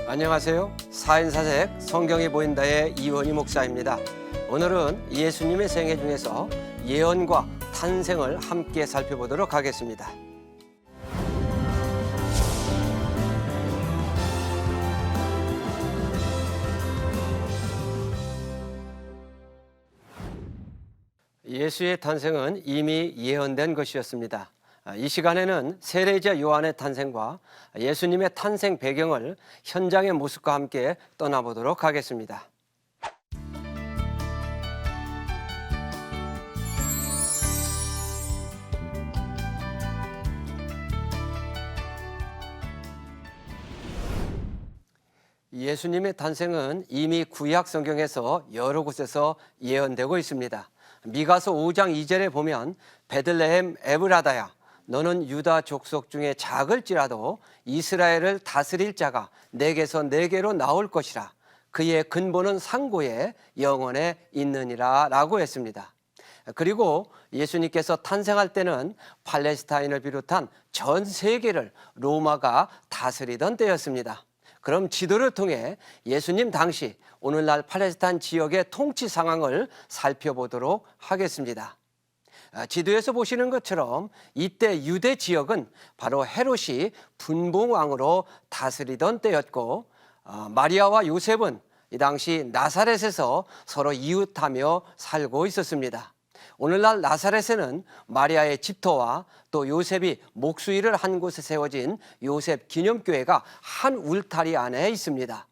안녕하세요. 사인사색 성경이 보인다의 이원희 목사입니다. 오늘은 예수님의 생애 중에서 예언과 탄생을 함께 살펴보도록 하겠습니다. 예수의 탄생은 이미 예언된 것이었습니다. 이 시간에는 세례자 요한의 탄생과 예수님의 탄생 배경을 현장의 모습과 함께 떠나보도록 하겠습니다. 예수님의 탄생은 이미 구약 성경에서 여러 곳에서 예언되고 있습니다. 미가서 5장 2절에 보면 베들레헴 에브라다야 너는 유다 족속 중에 작을지라도 이스라엘을 다스릴 자가 내게서 내게로 나올 것이라 그의 근본은 상고에 영원에 있느니라 라고 했습니다. 그리고 예수님께서 탄생할 때는 팔레스타인을 비롯한 전 세계를 로마가 다스리던 때였습니다. 그럼 지도를 통해 예수님 당시 오늘날 팔레스타인 지역의 통치 상황을 살펴보도록 하겠습니다. 지도에서 보시는 것처럼 이때 유대 지역은 바로 헤롯이 분봉왕으로 다스리던 때였고 마리아와 요셉은 이 당시 나사렛에서 서로 이웃하며 살고 있었습니다. 오늘날 나사렛에는 마리아의 집터와 또 요셉이 목수일을 한 곳에 세워진 요셉 기념교회가 한 울타리 안에 있습니다.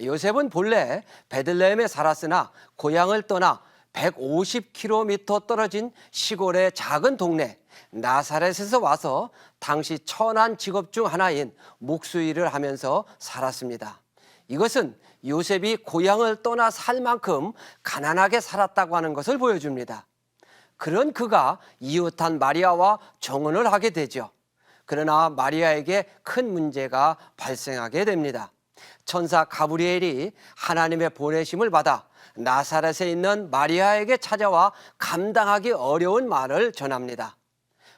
요셉은 본래 베들레헴에 살았으나 고향을 떠나 150km 떨어진 시골의 작은 동네 나사렛에서 와서 당시 천한 직업 중 하나인 목수일을 하면서 살았습니다. 이것은 요셉이 고향을 떠나 살 만큼 가난하게 살았다고 하는 것을 보여줍니다. 그런 그가 이웃한 마리아와 정혼을 하게 되죠. 그러나 마리아에게 큰 문제가 발생하게 됩니다. 천사 가브리엘이 하나님의 보내심을 받아 나사렛에 있는 마리아에게 찾아와 감당하기 어려운 말을 전합니다.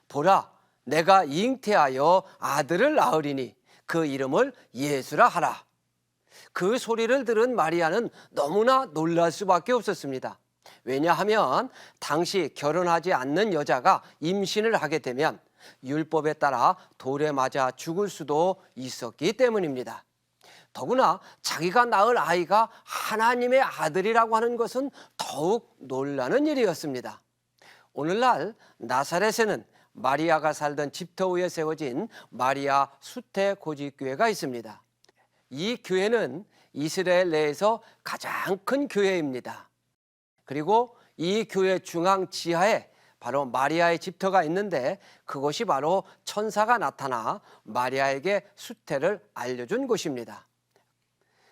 보라, 내가 잉태하여 아들을 낳으리니 그 이름을 예수라 하라. 그 소리를 들은 마리아는 너무나 놀랄 수밖에 없었습니다. 왜냐하면 당시 결혼하지 않는 여자가 임신을 하게 되면 율법에 따라 돌에 맞아 죽을 수도 있었기 때문입니다. 더구나 자기가 낳을 아이가 하나님의 아들이라고 하는 것은 더욱 놀라는 일이었습니다. 오늘날 나사렛에는 마리아가 살던 집터 위에 세워진 마리아 수태고직교회가 있습니다. 이 교회는 이스라엘 내에서 가장 큰 교회입니다. 그리고 이 교회 중앙 지하에 바로 마리아의 집터가 있는데 그것이 바로 천사가 나타나 마리아에게 수태를 알려준 곳입니다.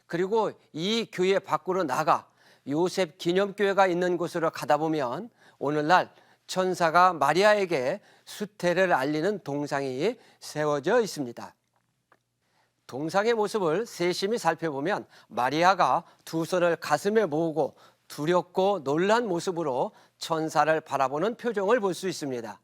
그리고 이 교회 밖으로 나가 요셉 기념교회가 있는 곳으로 가다 보면 오늘날 천사가 마리아에게 수태를 알리는 동상이 세워져 있습니다. 동상의 모습을 세심히 살펴보면 마리아가 두 손을 가슴에 모으고 두렵고 놀란 모습으로 천사를 바라보는 표정을 볼 수 있습니다.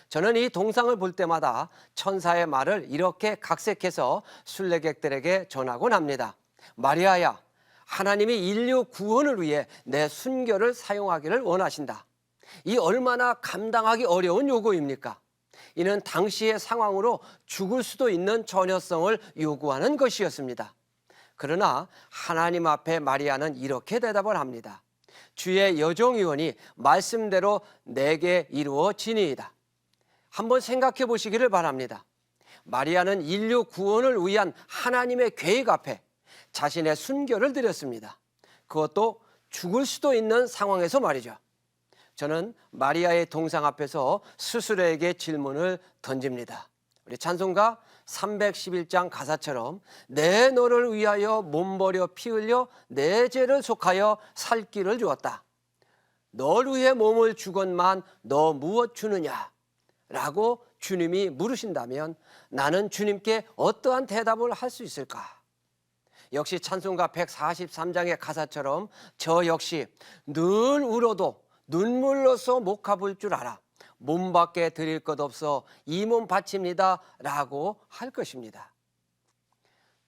저는 이 동상을 볼 때마다 천사의 말을 이렇게 각색해서 순례객들에게 전하곤 합니다. 마리아야, 하나님이 인류 구원을 위해 내 순교를 사용하기를 원하신다. 이 얼마나 감당하기 어려운 요구입니까? 이는 당시의 상황으로 죽을 수도 있는 전혀성을 요구하는 것이었습니다. 그러나 하나님 앞에 마리아는 이렇게 대답을 합니다. 주의 여종이오니 말씀대로 내게 이루어지니이다. 한번 생각해 보시기를 바랍니다. 마리아는 인류 구원을 위한 하나님의 계획 앞에 자신의 순교를 드렸습니다. 그것도 죽을 수도 있는 상황에서 말이죠. 저는 마리아의 동상 앞에서 스스로에게 질문을 던집니다. 우리 찬송가 311장 가사처럼 내 너를 위하여 몸버려 피 흘려 내 죄를 속하여 살 길을 주었다. 널 위해 몸을 주건만 너 무엇 주느냐? 라고 주님이 물으신다면 나는 주님께 어떠한 대답을 할 수 있을까? 역시 찬송가 143장의 가사처럼 저 역시 늘 울어도 눈물로서 목합을 줄 알아. 몸밖에 드릴 것 없어 이 몸 바칩니다 라고 할 것입니다.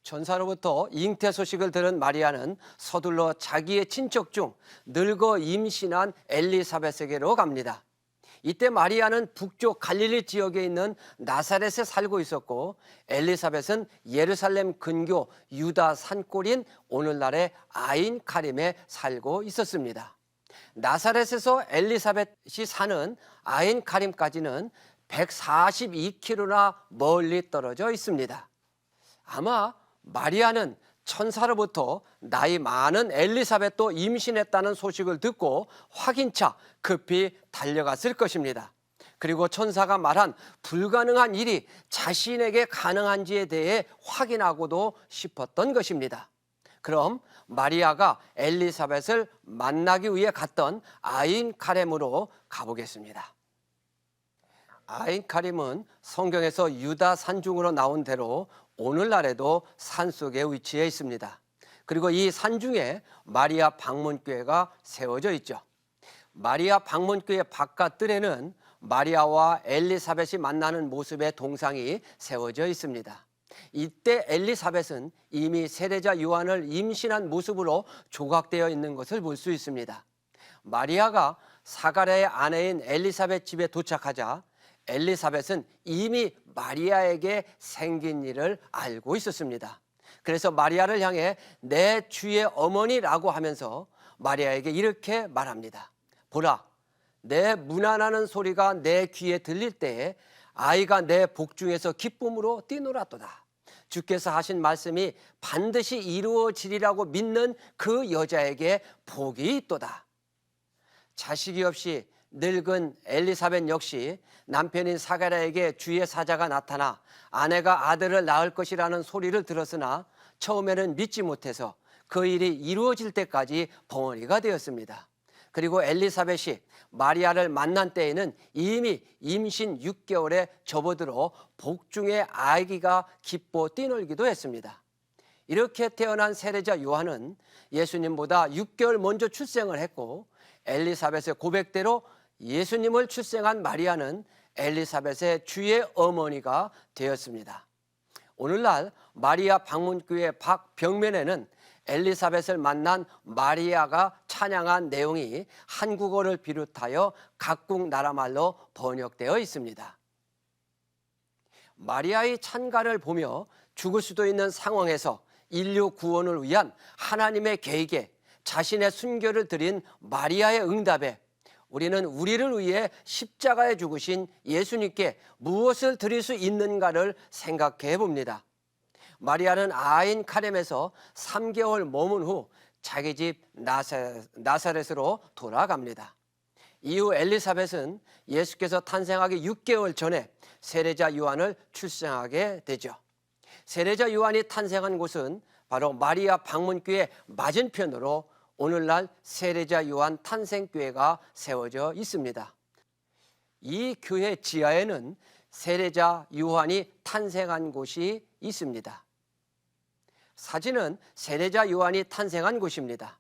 천사로부터 잉태 소식을 들은 마리아는 서둘러 자기의 친척 중 늙어 임신한 엘리사벳에게로 갑니다. 이때 마리아는 북쪽 갈릴리 지역에 있는 나사렛에 살고 있었고, 엘리사벳은 예루살렘 근교 유다 산골인 오늘날의 아인 카림에 살고 있었습니다. 나사렛에서 엘리사벳이 사는 아인 카림까지는 142km나 멀리 떨어져 있습니다. 아마 마리아는 천사로부터 나이 많은 엘리사벳도 임신했다는 소식을 듣고 확인차 급히 달려갔을 것입니다. 그리고 천사가 말한 불가능한 일이 자신에게 가능한지에 대해 확인하고도 싶었던 것입니다. 그럼 마리아가 엘리사벳을 만나기 위해 갔던 아인 카렘으로 가보겠습니다. 아인 카림은 성경에서 유다 산중으로 나온 대로 오늘날에도 산속에 위치해 있습니다. 그리고 이 산중에 마리아 방문교회가 세워져 있죠. 마리아 방문교회 바깥뜰에는 마리아와 엘리사벳이 만나는 모습의 동상이 세워져 있습니다. 이때 엘리사벳은 이미 세례자 요한을 임신한 모습으로 조각되어 있는 것을 볼 수 있습니다. 마리아가 사가랴의 아내인 엘리사벳 집에 도착하자 엘리사벳은 이미 마리아에게 생긴 일을 알고 있었습니다. 그래서 마리아를 향해 내 주의 어머니라고 하면서 마리아에게 이렇게 말합니다. 보라, 내 문안하는 소리가 내 귀에 들릴 때에 아이가 내 복중에서 기쁨으로 뛰놀았도다. 주께서 하신 말씀이 반드시 이루어지리라고 믿는 그 여자에게 복이 있도다. 자식이 없이 늙은 엘리사벳 역시 남편인 사가랴에게 주의 사자가 나타나 아내가 아들을 낳을 것이라는 소리를 들었으나 처음에는 믿지 못해서 그 일이 이루어질 때까지 벙어리가 되었습니다. 그리고 엘리사벳이 마리아를 만난 때에는 이미 임신 6개월에 접어들어 복중의 아기가 기뻐 뛰놀기도 했습니다. 이렇게 태어난 세례자 요한은 예수님보다 6개월 먼저 출생을 했고, 엘리사벳의 고백대로 예수님을 출생한 마리아는 엘리사벳의 주의 어머니가 되었습니다. 오늘날 마리아 방문교회 밖 벽면에는 엘리사벳을 만난 마리아가 찬양한 내용이 한국어를 비롯하여 각국 나라말로 번역되어 있습니다. 마리아의 찬가를 보며 죽을 수도 있는 상황에서 인류 구원을 위한 하나님의 계획에 자신의 순교를 드린 마리아의 응답에 우리는 우리를 위해 십자가에 죽으신 예수님께 무엇을 드릴 수 있는가를 생각해 봅니다. 마리아는 아인 카렘에서 3개월 머문 후 자기 집 나사렛으로 돌아갑니다. 이후 엘리사벳은 예수께서 탄생하기 6개월 전에 세례자 요한을 출생하게 되죠. 세례자 요한이 탄생한 곳은 바로 마리아 방문교회 맞은편으로 오늘날 세례자 요한 탄생교회가 세워져 있습니다. 이 교회 지하에는 세례자 요한이 탄생한 곳이 있습니다. 사진은 세례자 요한이 탄생한 곳입니다.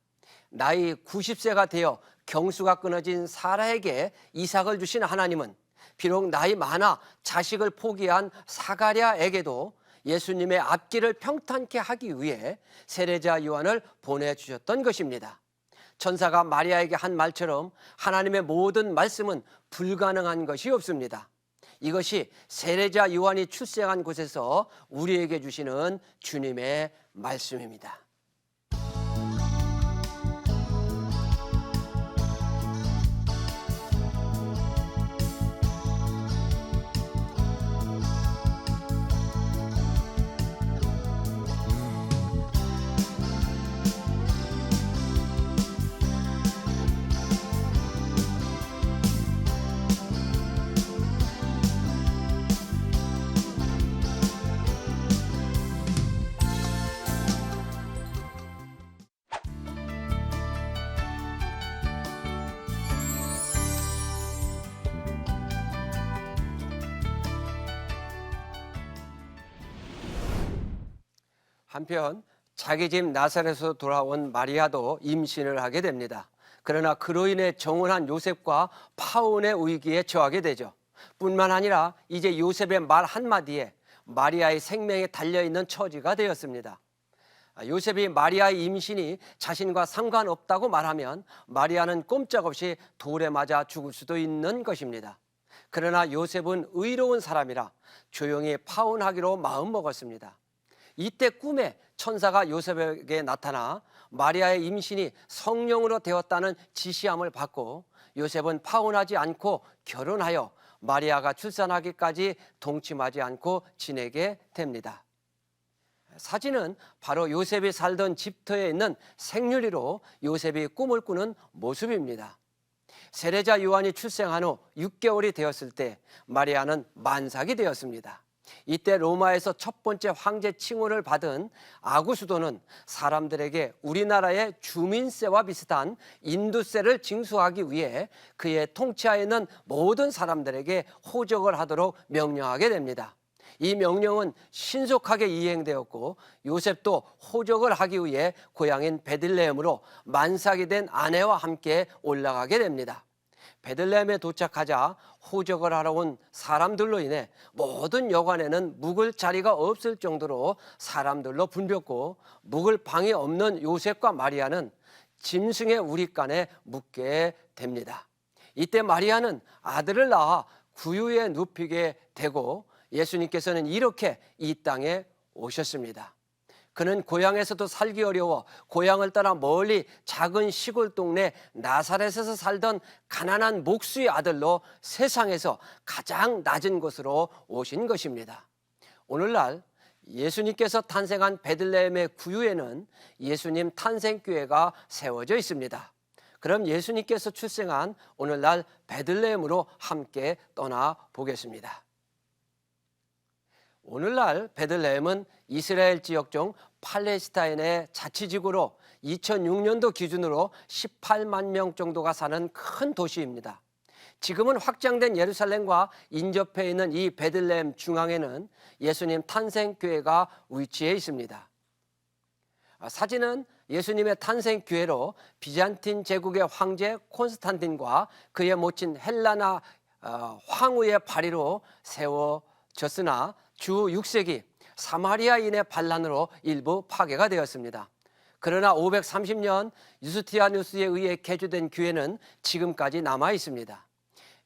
나이 90세가 되어 경수가 끊어진 사라에게 이삭을 주신 하나님은 비록 나이 많아 자식을 포기한 사가랴에게도 예수님의 앞길을 평탄케 하기 위해 세례자 요한을 보내주셨던 것입니다. 천사가 마리아에게 한 말처럼 하나님의 모든 말씀은 불가능한 것이 없습니다. 이것이 세례자 요한이 출생한 곳에서 우리에게 주시는 주님의 말씀입니다. 한편 자기 집 나사렛에서 돌아온 마리아도 임신을 하게 됩니다. 그러나 그로 인해 정혼한 요셉과 파혼의 위기에 처하게 되죠. 뿐만 아니라 이제 요셉의 말 한마디에 마리아의 생명에 달려있는 처지가 되었습니다. 요셉이 마리아의 임신이 자신과 상관없다고 말하면 마리아는 꼼짝없이 돌에 맞아 죽을 수도 있는 것입니다. 그러나 요셉은 의로운 사람이라 조용히 파혼하기로 마음먹었습니다. 이때 꿈에 천사가 요셉에게 나타나 마리아의 임신이 성령으로 되었다는 지시함을 받고 요셉은 파혼하지 않고 결혼하여 마리아가 출산하기까지 동침하지 않고 지내게 됩니다. 사진은 바로 요셉이 살던 집터에 있는 생유리로 요셉이 꿈을 꾸는 모습입니다. 세례자 요한이 출생한 후 6개월이 되었을 때 마리아는 만삭이 되었습니다. 이때 로마에서 첫 번째 황제 칭호를 받은 아구수도는 사람들에게 우리나라의 주민세와 비슷한 인두세를 징수하기 위해 그의 통치하에 있는 모든 사람들에게 호적을 하도록 명령하게 됩니다. 이 명령은 신속하게 이행되었고 요셉도 호적을 하기 위해 고향인 베들레헴으로 만삭이 된 아내와 함께 올라가게 됩니다. 베들레헴에 도착하자 호적을 하러 온 사람들로 인해 모든 여관에는 묵을 자리가 없을 정도로 사람들로 붐볐고 묵을 방이 없는 요셉과 마리아는 짐승의 우릿간에 묵게 됩니다. 이때 마리아는 아들을 낳아 구유에 눕히게 되고 예수님께서는 이렇게 이 땅에 오셨습니다. 그는 고향에서도 살기 어려워 고향을 떠나 멀리 작은 시골 동네 나사렛에서 살던 가난한 목수의 아들로 세상에서 가장 낮은 곳으로 오신 것입니다. 오늘날 예수님께서 탄생한 베들레헴의 구유에는 예수님 탄생교회가 세워져 있습니다. 그럼 예수님께서 출생한 오늘날 베들레헴으로 함께 떠나 보겠습니다. 오늘날 베들레헴은 이스라엘 지역 중 팔레스타인의 자치지구로 2006년도 기준으로 18만 명 정도가 사는 큰 도시입니다. 지금은 확장된 예루살렘과 인접해 있는 이 베들레헴 중앙에는 예수님 탄생교회가 위치해 있습니다. 사진은 예수님의 탄생교회로 비잔틴 제국의 황제 콘스탄틴과 그의 모친 헬라나 황후의 발의로 세워졌으나 주 6세기 사마리아인의 반란으로 일부 파괴가 되었습니다. 그러나 530년 유스티아누스에 의해 개조된 교회는 지금까지 남아 있습니다.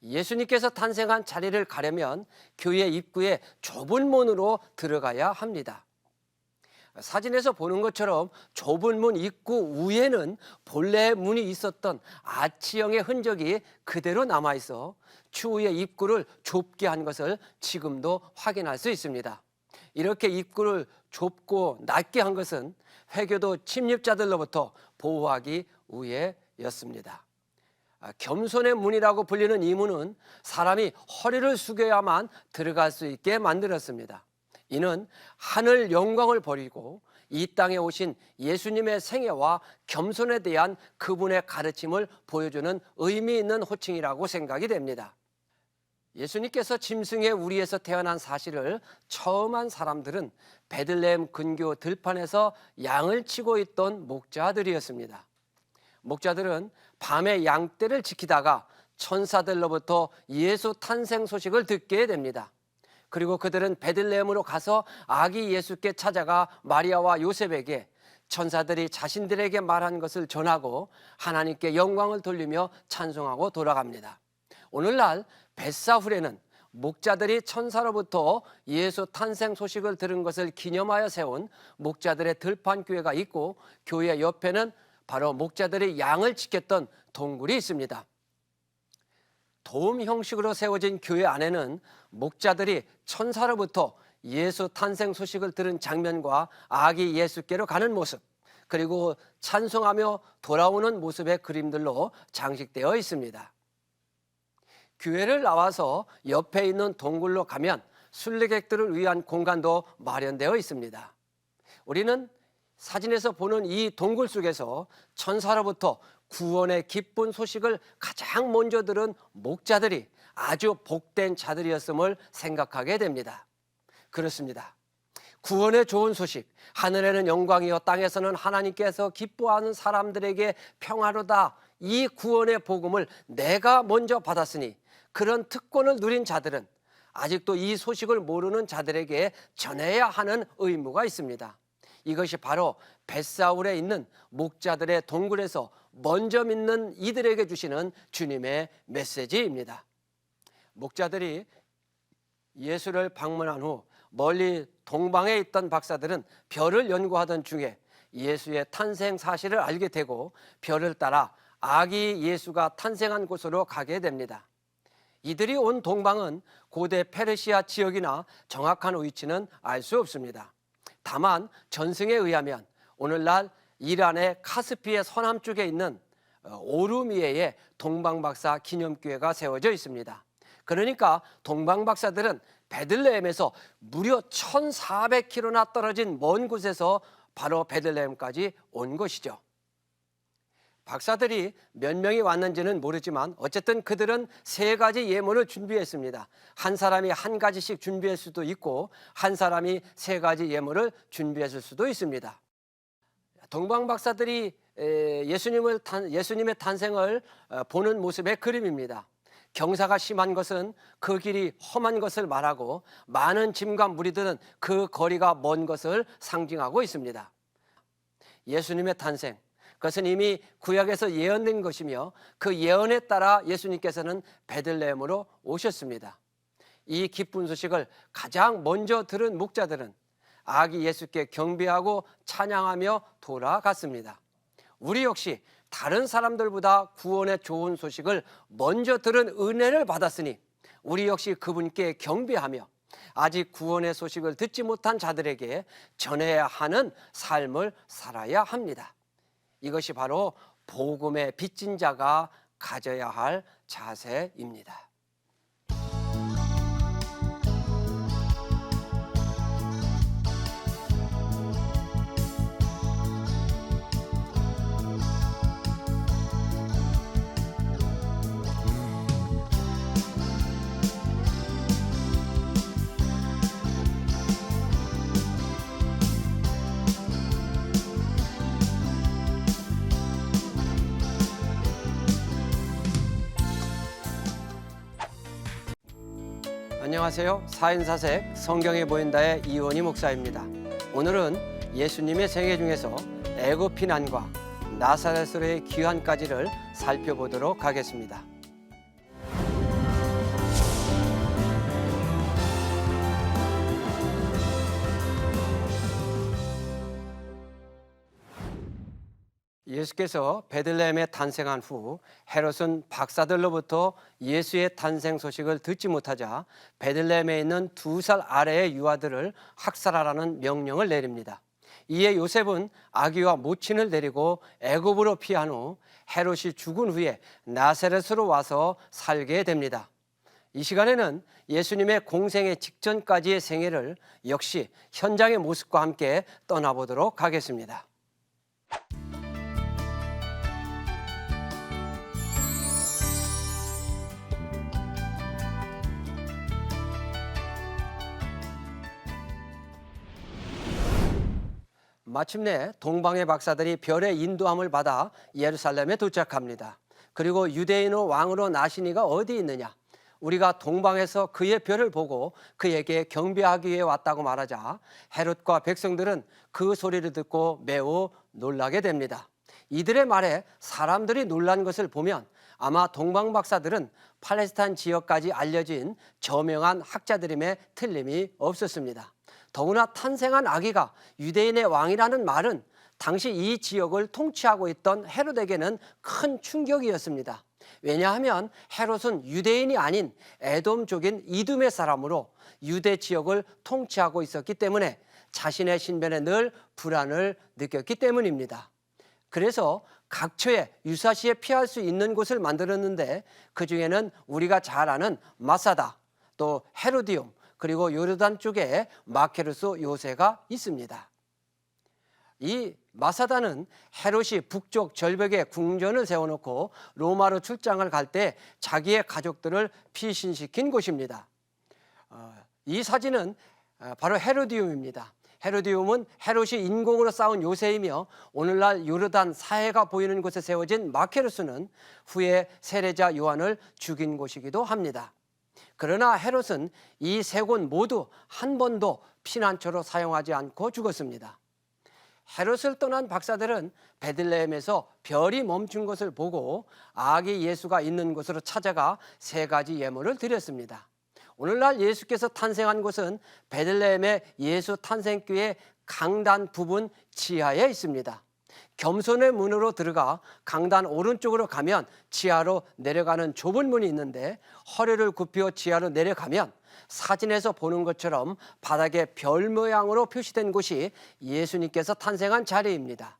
예수님께서 탄생한 자리를 가려면 교회 입구에 좁은 문으로 들어가야 합니다. 사진에서 보는 것처럼 좁은 문 입구 위에는 본래 문이 있었던 아치형의 흔적이 그대로 남아있어 추후에 입구를 좁게 한 것을 지금도 확인할 수 있습니다. 이렇게 입구를 좁고 낮게 한 것은 회교도 침입자들로부터 보호하기 위해였습니다. 겸손의 문이라고 불리는 이 문은 사람이 허리를 숙여야만 들어갈 수 있게 만들었습니다. 이는 하늘 영광을 버리고 이 땅에 오신 예수님의 생애와 겸손에 대한 그분의 가르침을 보여주는 의미 있는 호칭이라고 생각이 됩니다. 예수님께서 짐승의 우리에서 태어난 사실을 처음 한 사람들은 베들레헴 근교 들판에서 양을 치고 있던 목자들이었습니다. 목자들은 밤에 양떼를 지키다가 천사들로부터 예수 탄생 소식을 듣게 됩니다. 그리고 그들은 베들레헴으로 가서 아기 예수께 찾아가 마리아와 요셉에게 천사들이 자신들에게 말한 것을 전하고 하나님께 영광을 돌리며 찬송하고 돌아갑니다. 오늘날 벳사훌에는 목자들이 천사로부터 예수 탄생 소식을 들은 것을 기념하여 세운 목자들의 들판교회가 있고 교회 옆에는 바로 목자들이 양을 지켰던 동굴이 있습니다. 도움 형식으로 세워진 교회 안에는 목자들이 천사로부터 예수 탄생 소식을 들은 장면과 아기 예수께로 가는 모습, 그리고 찬송하며 돌아오는 모습의 그림들로 장식되어 있습니다. 교회를 나와서 옆에 있는 동굴로 가면 순례객들을 위한 공간도 마련되어 있습니다. 우리는 사진에서 보는 이 동굴 속에서 천사로부터 구원의 기쁜 소식을 가장 먼저 들은 목자들이 아주 복된 자들이었음을 생각하게 됩니다. 그렇습니다. 구원의 좋은 소식, 하늘에는 영광이요 땅에서는 하나님께서 기뻐하는 사람들에게 평화로다. 이 구원의 복음을 내가 먼저 받았으니 그런 특권을 누린 자들은 아직도 이 소식을 모르는 자들에게 전해야 하는 의무가 있습니다. 이것이 바로 벳사울에 있는 목자들의 동굴에서 먼저 믿는 이들에게 주시는 주님의 메시지입니다. 목자들이 예수를 방문한 후 멀리 동방에 있던 박사들은 별을 연구하던 중에 예수의 탄생 사실을 알게 되고 별을 따라 아기 예수가 탄생한 곳으로 가게 됩니다. 이들이 온 동방은 고대 페르시아 지역이나 정확한 위치는 알 수 없습니다. 다만 전승에 의하면 오늘날 이란의 카스피의 서남쪽에 있는 오르미에에 동방박사 기념교회가 세워져 있습니다. 그러니까 동방박사들은 베들레헴에서 무려 1400km나 떨어진 먼 곳에서 바로 베들레헴까지 온 것이죠. 박사들이 몇 명이 왔는지는 모르지만 어쨌든 그들은 3가지 예물을 준비했습니다. 한 사람이 한 가지씩 준비할 수도 있고 한 사람이 3가지 예물을 준비했을 수도 있습니다. 동방 박사들이 예수님의 탄생을 보는 모습의 그림입니다. 경사가 심한 것은 그 길이 험한 것을 말하고 많은 짐과 무리들은 그 거리가 먼 것을 상징하고 있습니다. 예수님의 탄생, 그것은 이미 구약에서 예언된 것이며 그 예언에 따라 예수님께서는 베들레헴으로 오셨습니다. 이 기쁜 소식을 가장 먼저 들은 목자들은 아기 예수께 경배하고 찬양하며 돌아갔습니다. 우리 역시 다른 사람들보다 구원의 좋은 소식을 먼저 들은 은혜를 받았으니 우리 역시 그분께 경배하며 아직 구원의 소식을 듣지 못한 자들에게 전해야 하는 삶을 살아야 합니다. 이것이 바로 복음의 빚진 자가 가져야 할 자세입니다. 안녕하세요. 4인사색 성경에 보인다의 이원희 목사입니다. 오늘은 예수님의 생애 중에서 애굽 피난과 나사렛으로의 귀환까지를 살펴보도록 하겠습니다. 예수께서 베들레헴에 탄생한 후 헤롯은 박사들로부터 예수의 탄생 소식을 듣지 못하자 베들레헴에 있는 2살 아래의 유아들을 학살하라는 명령을 내립니다. 이에 요셉은 아기와 모친을 데리고 애굽으로 피한 후 헤롯이 죽은 후에 나사렛으로 와서 살게 됩니다. 이 시간에는 예수님의 공생의 직전까지의 생애를 역시 현장의 모습과 함께 떠나보도록 하겠습니다. 마침내 동방의 박사들이 별의 인도함을 받아 예루살렘에 도착합니다. 그리고 유대인의 왕으로 나시니가 어디 있느냐? 우리가 동방에서 그의 별을 보고 그에게 경배하기 위해 왔다고 말하자 헤롯과 백성들은 그 소리를 듣고 매우 놀라게 됩니다. 이들의 말에 사람들이 놀란 것을 보면 아마 동방 박사들은 팔레스타인 지역까지 알려진 저명한 학자들임에 틀림이 없었습니다. 더구나 탄생한 아기가 유대인의 왕이라는 말은 당시 이 지역을 통치하고 있던 헤롯에게는 큰 충격이었습니다. 왜냐하면 헤롯은 유대인이 아닌 에돔족인 이둠의 사람으로 유대 지역을 통치하고 있었기 때문에 자신의 신변에 늘 불안을 느꼈기 때문입니다. 그래서 각처에 유사시에 피할 수 있는 곳을 만들었는데 그 중에는 우리가 잘 아는 마사다, 또 헤로디움, 그리고 요르단 쪽에 마케르스 요새가 있습니다. 이 마사다는 헤롯이 북쪽 절벽에 궁전을 세워놓고 로마로 출장을 갈 때 자기의 가족들을 피신시킨 곳입니다. 이 사진은 바로 헤로디움입니다. 헤로디움은 헤롯이 인공으로 쌓은 요새이며 오늘날 요르단 사해가 보이는 곳에 세워진 마케르스는 후에 세례자 요한을 죽인 곳이기도 합니다. 그러나 헤롯은 이 세 곳 모두 한 번도 피난처로 사용하지 않고 죽었습니다. 헤롯을 떠난 박사들은 베들레헴에서 별이 멈춘 것을 보고 아기 예수가 있는 곳으로 찾아가 세 가지 예물을 드렸습니다. 오늘날 예수께서 탄생한 곳은 베들레헴의 예수 탄생교회 강단 부분 지하에 있습니다. 겸손의 문으로 들어가 강단 오른쪽으로 가면 지하로 내려가는 좁은 문이 있는데, 허리를 굽혀 지하로 내려가면 사진에서 보는 것처럼 바닥에 별 모양으로 표시된 곳이 예수님께서 탄생한 자리입니다.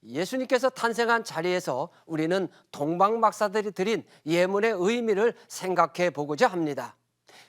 예수님께서 탄생한 자리에서 우리는 동방박사들이 드린 예물의 의미를 생각해 보고자 합니다.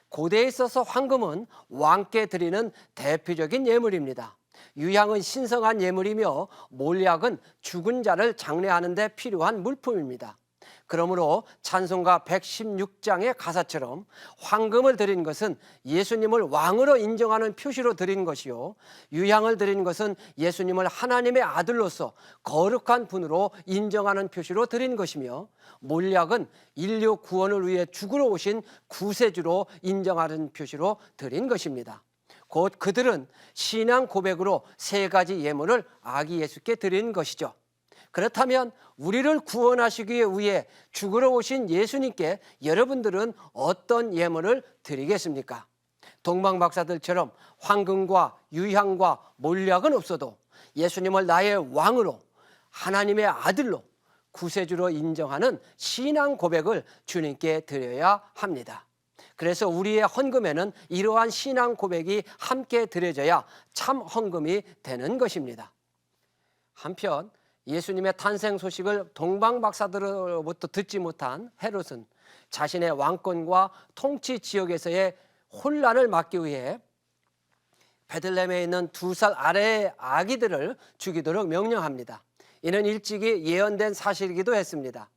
고대에 있어서 황금은 왕께 드리는 대표적인 예물입니다. 유향은 신성한 예물이며 몰약은 죽은 자를 장례하는 데 필요한 물품입니다. 그러므로 찬송가 116장의 가사처럼 황금을 드린 것은 예수님을 왕으로 인정하는 표시로 드린 것이요, 유향을 드린 것은 예수님을 하나님의 아들로서 거룩한 분으로 인정하는 표시로 드린 것이며, 몰약은 인류 구원을 위해 죽으러 오신 구세주로 인정하는 표시로 드린 것입니다. 곧 그들은 신앙 고백으로 세 가지 예물을 아기 예수께 드린 것이죠. 그렇다면 우리를 구원하시기 위해 죽으러 오신 예수님께 여러분들은 어떤 예물을 드리겠습니까? 동방박사들처럼 황금과 유향과 몰약은 없어도 예수님을 나의 왕으로, 하나님의 아들로, 구세주로 인정하는 신앙 고백을 주님께 드려야 합니다. 그래서 우리의 헌금에는 이러한 신앙 고백이 함께 드려져야 참 헌금이 되는 것입니다. 한편 예수님의 탄생 소식을 동방박사들로부터 듣지 못한 헤롯은 자신의 왕권과 통치 지역에서의 혼란을 막기 위해 베들레헴에 있는 2살 아래의 아기들을 죽이도록 명령합니다. 이는 일찍이 예언된 사실이기도 했습니다.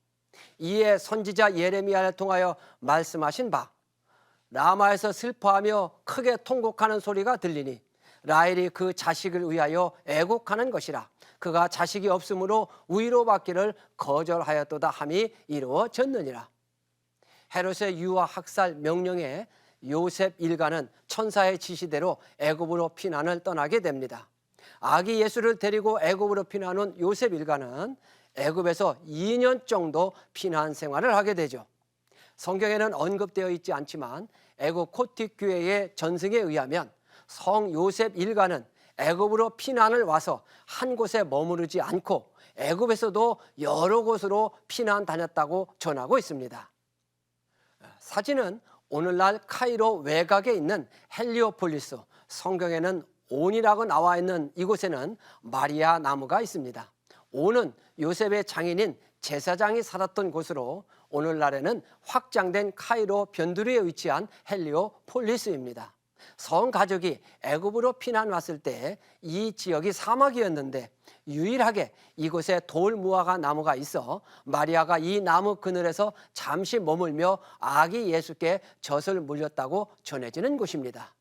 이에 선지자 예레미야를 통하여 말씀하신 바, 라마에서 슬퍼하며 크게 통곡하는 소리가 들리니 라헬이 그 자식을 위하여 애곡하는 것이라. 그가 자식이 없으므로 위로받기를 거절하였도다 함이 이루어졌느니라. 헤롯의 유아 학살 명령에 요셉 일가는 천사의 지시대로 애굽으로 피난을 떠나게 됩니다. 아기 예수를 데리고 애굽으로 피난한 요셉 일가는 애굽에서 2년 정도 피난 생활을 하게 되죠. 성경에는 언급되어 있지 않지만 애굽 코틱 교회의 전승에 의하면 성 요셉 일가는 애굽으로 피난을 와서 한 곳에 머무르지 않고 애굽에서도 여러 곳으로 피난 다녔다고 전하고 있습니다. 사진은 오늘날 카이로 외곽에 있는 헬리오폴리스, 성경에는 온이라고 나와 있는 이곳에는 마리아 나무가 있습니다. 온은 요셉의 장인인 제사장이 살았던 곳으로 오늘날에는 확장된 카이로 변두리에 위치한 헬리오폴리스입니다. 성 가족이 애굽으로 피난 왔을 때 이 지역이 사막이었는데 유일하게 이곳에 돌무화과 나무가 있어 마리아가 이 나무 그늘에서 잠시 머물며 아기 예수께 젖을 물렸다고 전해지는 곳입니다.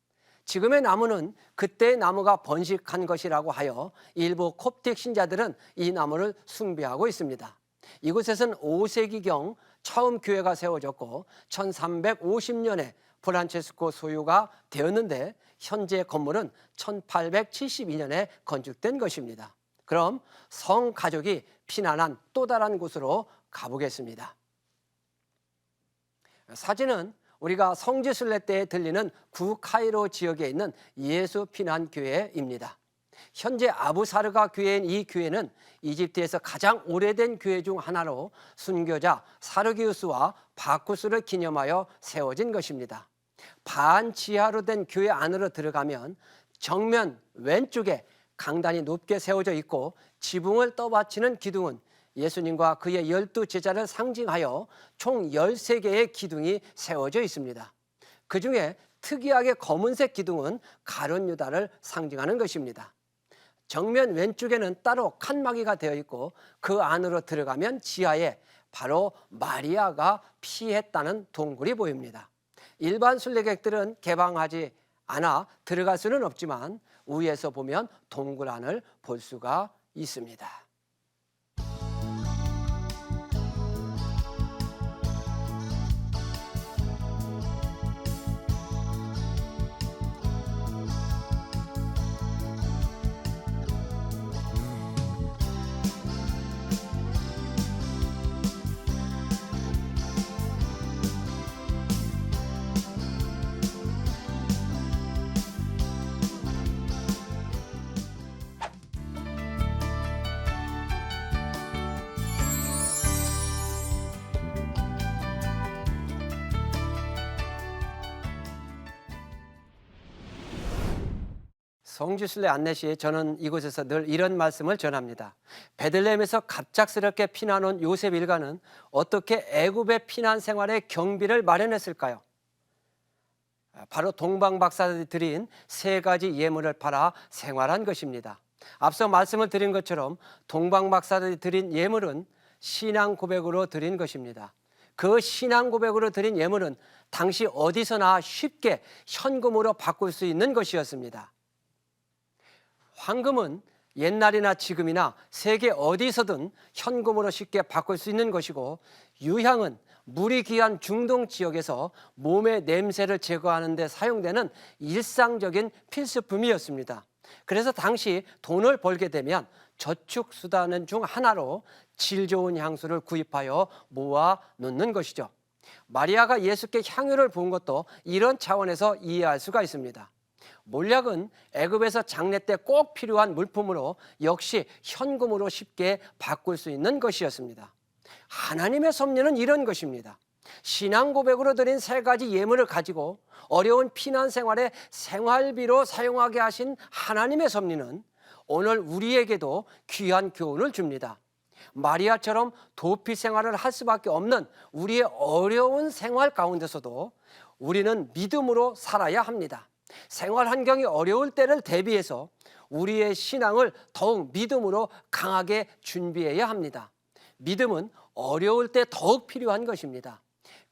지금의 나무는 그때의 나무가 번식한 것이라고 하여 일부 콥틱 신자들은 이 나무를 숭배하고 있습니다. 이곳에서는 5세기경 처음 교회가 세워졌고 1350년에 프란체스코 소유가 되었는데 현재 건물은 1872년에 건축된 것입니다. 그럼 성 가족이 피난한 또 다른 곳으로 가보겠습니다. 사진은 우리가 성지순례 때 들리는 구카이로 지역에 있는 예수 피난교회입니다. 현재 아부사르가 교회인 이 교회는 이집트에서 가장 오래된 교회 중 하나로 순교자 사르기우스와 바쿠스를 기념하여 세워진 것입니다. 반지하로 된 교회 안으로 들어가면 정면 왼쪽에 강단이 높게 세워져 있고 지붕을 떠받치는 기둥은 예수님과 그의 12제자를 상징하여 총 13개의 기둥이 세워져 있습니다. 그 중에 특이하게 검은색 기둥은 가룟 유다를 상징하는 것입니다. 정면 왼쪽에는 따로 칸막이가 되어 있고 그 안으로 들어가면 지하에 바로 마리아가 피했다는 동굴이 보입니다. 일반 순례객들은 개방하지 않아 들어갈 수는 없지만 위에서 보면 동굴 안을 볼 수가 있습니다. 성지순례 안내 시 저는 이곳에서 늘 이런 말씀을 전합니다. 베들레헴에서 갑작스럽게 피난 온 요셉 일가는 어떻게 애굽의 피난 생활의 경비를 마련했을까요? 바로 동방박사들이 드린 세 가지 예물을 팔아 생활한 것입니다. 앞서 말씀을 드린 것처럼 동방박사들이 드린 예물은 신앙 고백으로 드린 것입니다. 그 신앙 고백으로 드린 예물은 당시 어디서나 쉽게 현금으로 바꿀 수 있는 것이었습니다. 황금은 옛날이나 지금이나 세계 어디서든 현금으로 쉽게 바꿀 수 있는 것이고, 유향은 물이 귀한 중동 지역에서 몸의 냄새를 제거하는 데 사용되는 일상적인 필수품이었습니다. 그래서 당시 돈을 벌게 되면 저축수단 중 하나로 질 좋은 향수를 구입하여 모아 놓는 것이죠. 마리아가 예수께 향유를 부은 것도 이런 차원에서 이해할 수가 있습니다. 몰약은 애굽에서 장례 때 꼭 필요한 물품으로 역시 현금으로 쉽게 바꿀 수 있는 것이었습니다. 하나님의 섭리는 이런 것입니다. 신앙 고백으로 드린 세 가지 예물을 가지고 어려운 피난 생활에 생활비로 사용하게 하신 하나님의 섭리는 오늘 우리에게도 귀한 교훈을 줍니다. 마리아처럼 도피 생활을 할 수밖에 없는 우리의 어려운 생활 가운데서도 우리는 믿음으로 살아야 합니다. 생활 환경이 어려울 때를 대비해서 우리의 신앙을 더욱 믿음으로 강하게 준비해야 합니다. 믿음은 어려울 때 더욱 필요한 것입니다.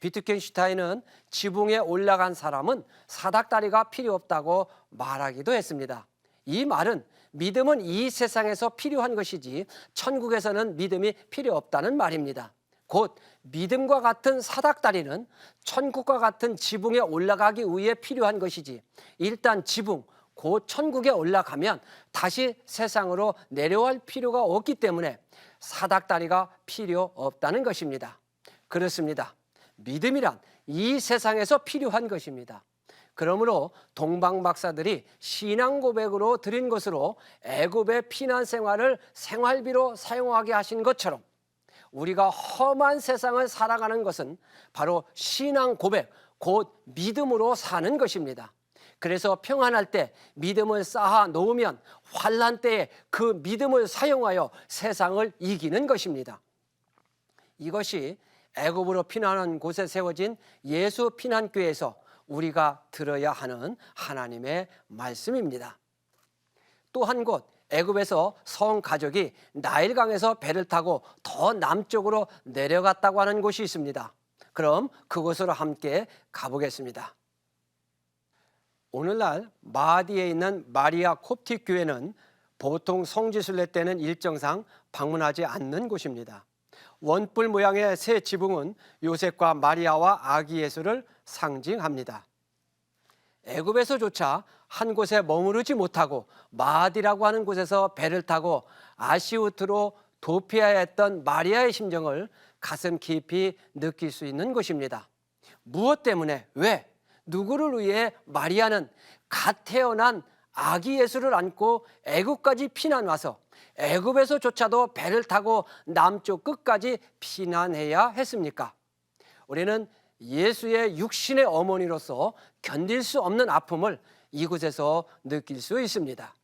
비트겐슈타인은 지붕에 올라간 사람은 사닥다리가 필요 없다고 말하기도 했습니다. 이 말은 믿음은 이 세상에서 필요한 것이지 천국에서는 믿음이 필요 없다는 말입니다. 곧 믿음과 같은 사닥다리는 천국과 같은 지붕에 올라가기 위해 필요한 것이지, 일단 지붕, 곧 천국에 올라가면 다시 세상으로 내려갈 필요가 없기 때문에 사닥다리가 필요 없다는 것입니다. 그렇습니다. 믿음이란 이 세상에서 필요한 것입니다. 그러므로 동방박사들이 신앙 고백으로 드린 것으로 애굽의 피난 생활을 생활비로 사용하게 하신 것처럼 우리가 험한 세상을 살아가는 것은 바로 신앙 고백, 곧 믿음으로 사는 것입니다. 그래서 평안할 때 믿음을 쌓아 놓으면 환난 때에 그 믿음을 사용하여 세상을 이기는 것입니다. 이것이 애굽으로 피난한 곳에 세워진 예수 피난교회에서 우리가 들어야 하는 하나님의 말씀입니다. 또 한 곳, 애굽에서 성 가족이 나일강에서 배를 타고 더 남쪽으로 내려갔다고 하는 곳이 있습니다. 그럼 그곳으로 함께 가보겠습니다. 오늘날 마하디에 있는 마리아 콥틱 교회는 보통 성지순례 때는 일정상 방문하지 않는 곳입니다. 원뿔 모양의 새 지붕은 요셉과 마리아와 아기 예수를 상징합니다. 애굽에서조차 한 곳에 머무르지 못하고 마하디라고 하는 곳에서 배를 타고 아시우트로 도피해야 했던 마리아의 심정을 가슴 깊이 느낄 수 있는 것입니다. 무엇 때문에, 왜, 누구를 위해 마리아는 갓 태어난 아기 예수를 안고 애굽까지 피난 와서 애굽에서조차도 배를 타고 남쪽 끝까지 피난해야 했습니까? 우리는 예수의 육신의 어머니로서 견딜 수 없는 아픔을 이곳에서 느낄 수 있습니다.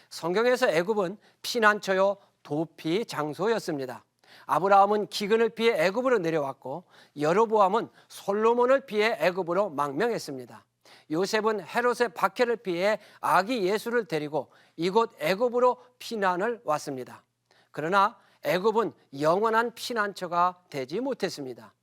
성경에서 애굽은 피난처요 도피 장소였습니다. 아브라함은 기근을 피해 애굽으로 내려왔고, 여로보암은 솔로몬을 피해 애굽으로 망명했습니다. 요셉은 헤롯의 박해를 피해 아기 예수를 데리고 이곳 애굽으로 피난을 왔습니다. 그러나 애굽은 영원한 피난처가 되지 못했습니다.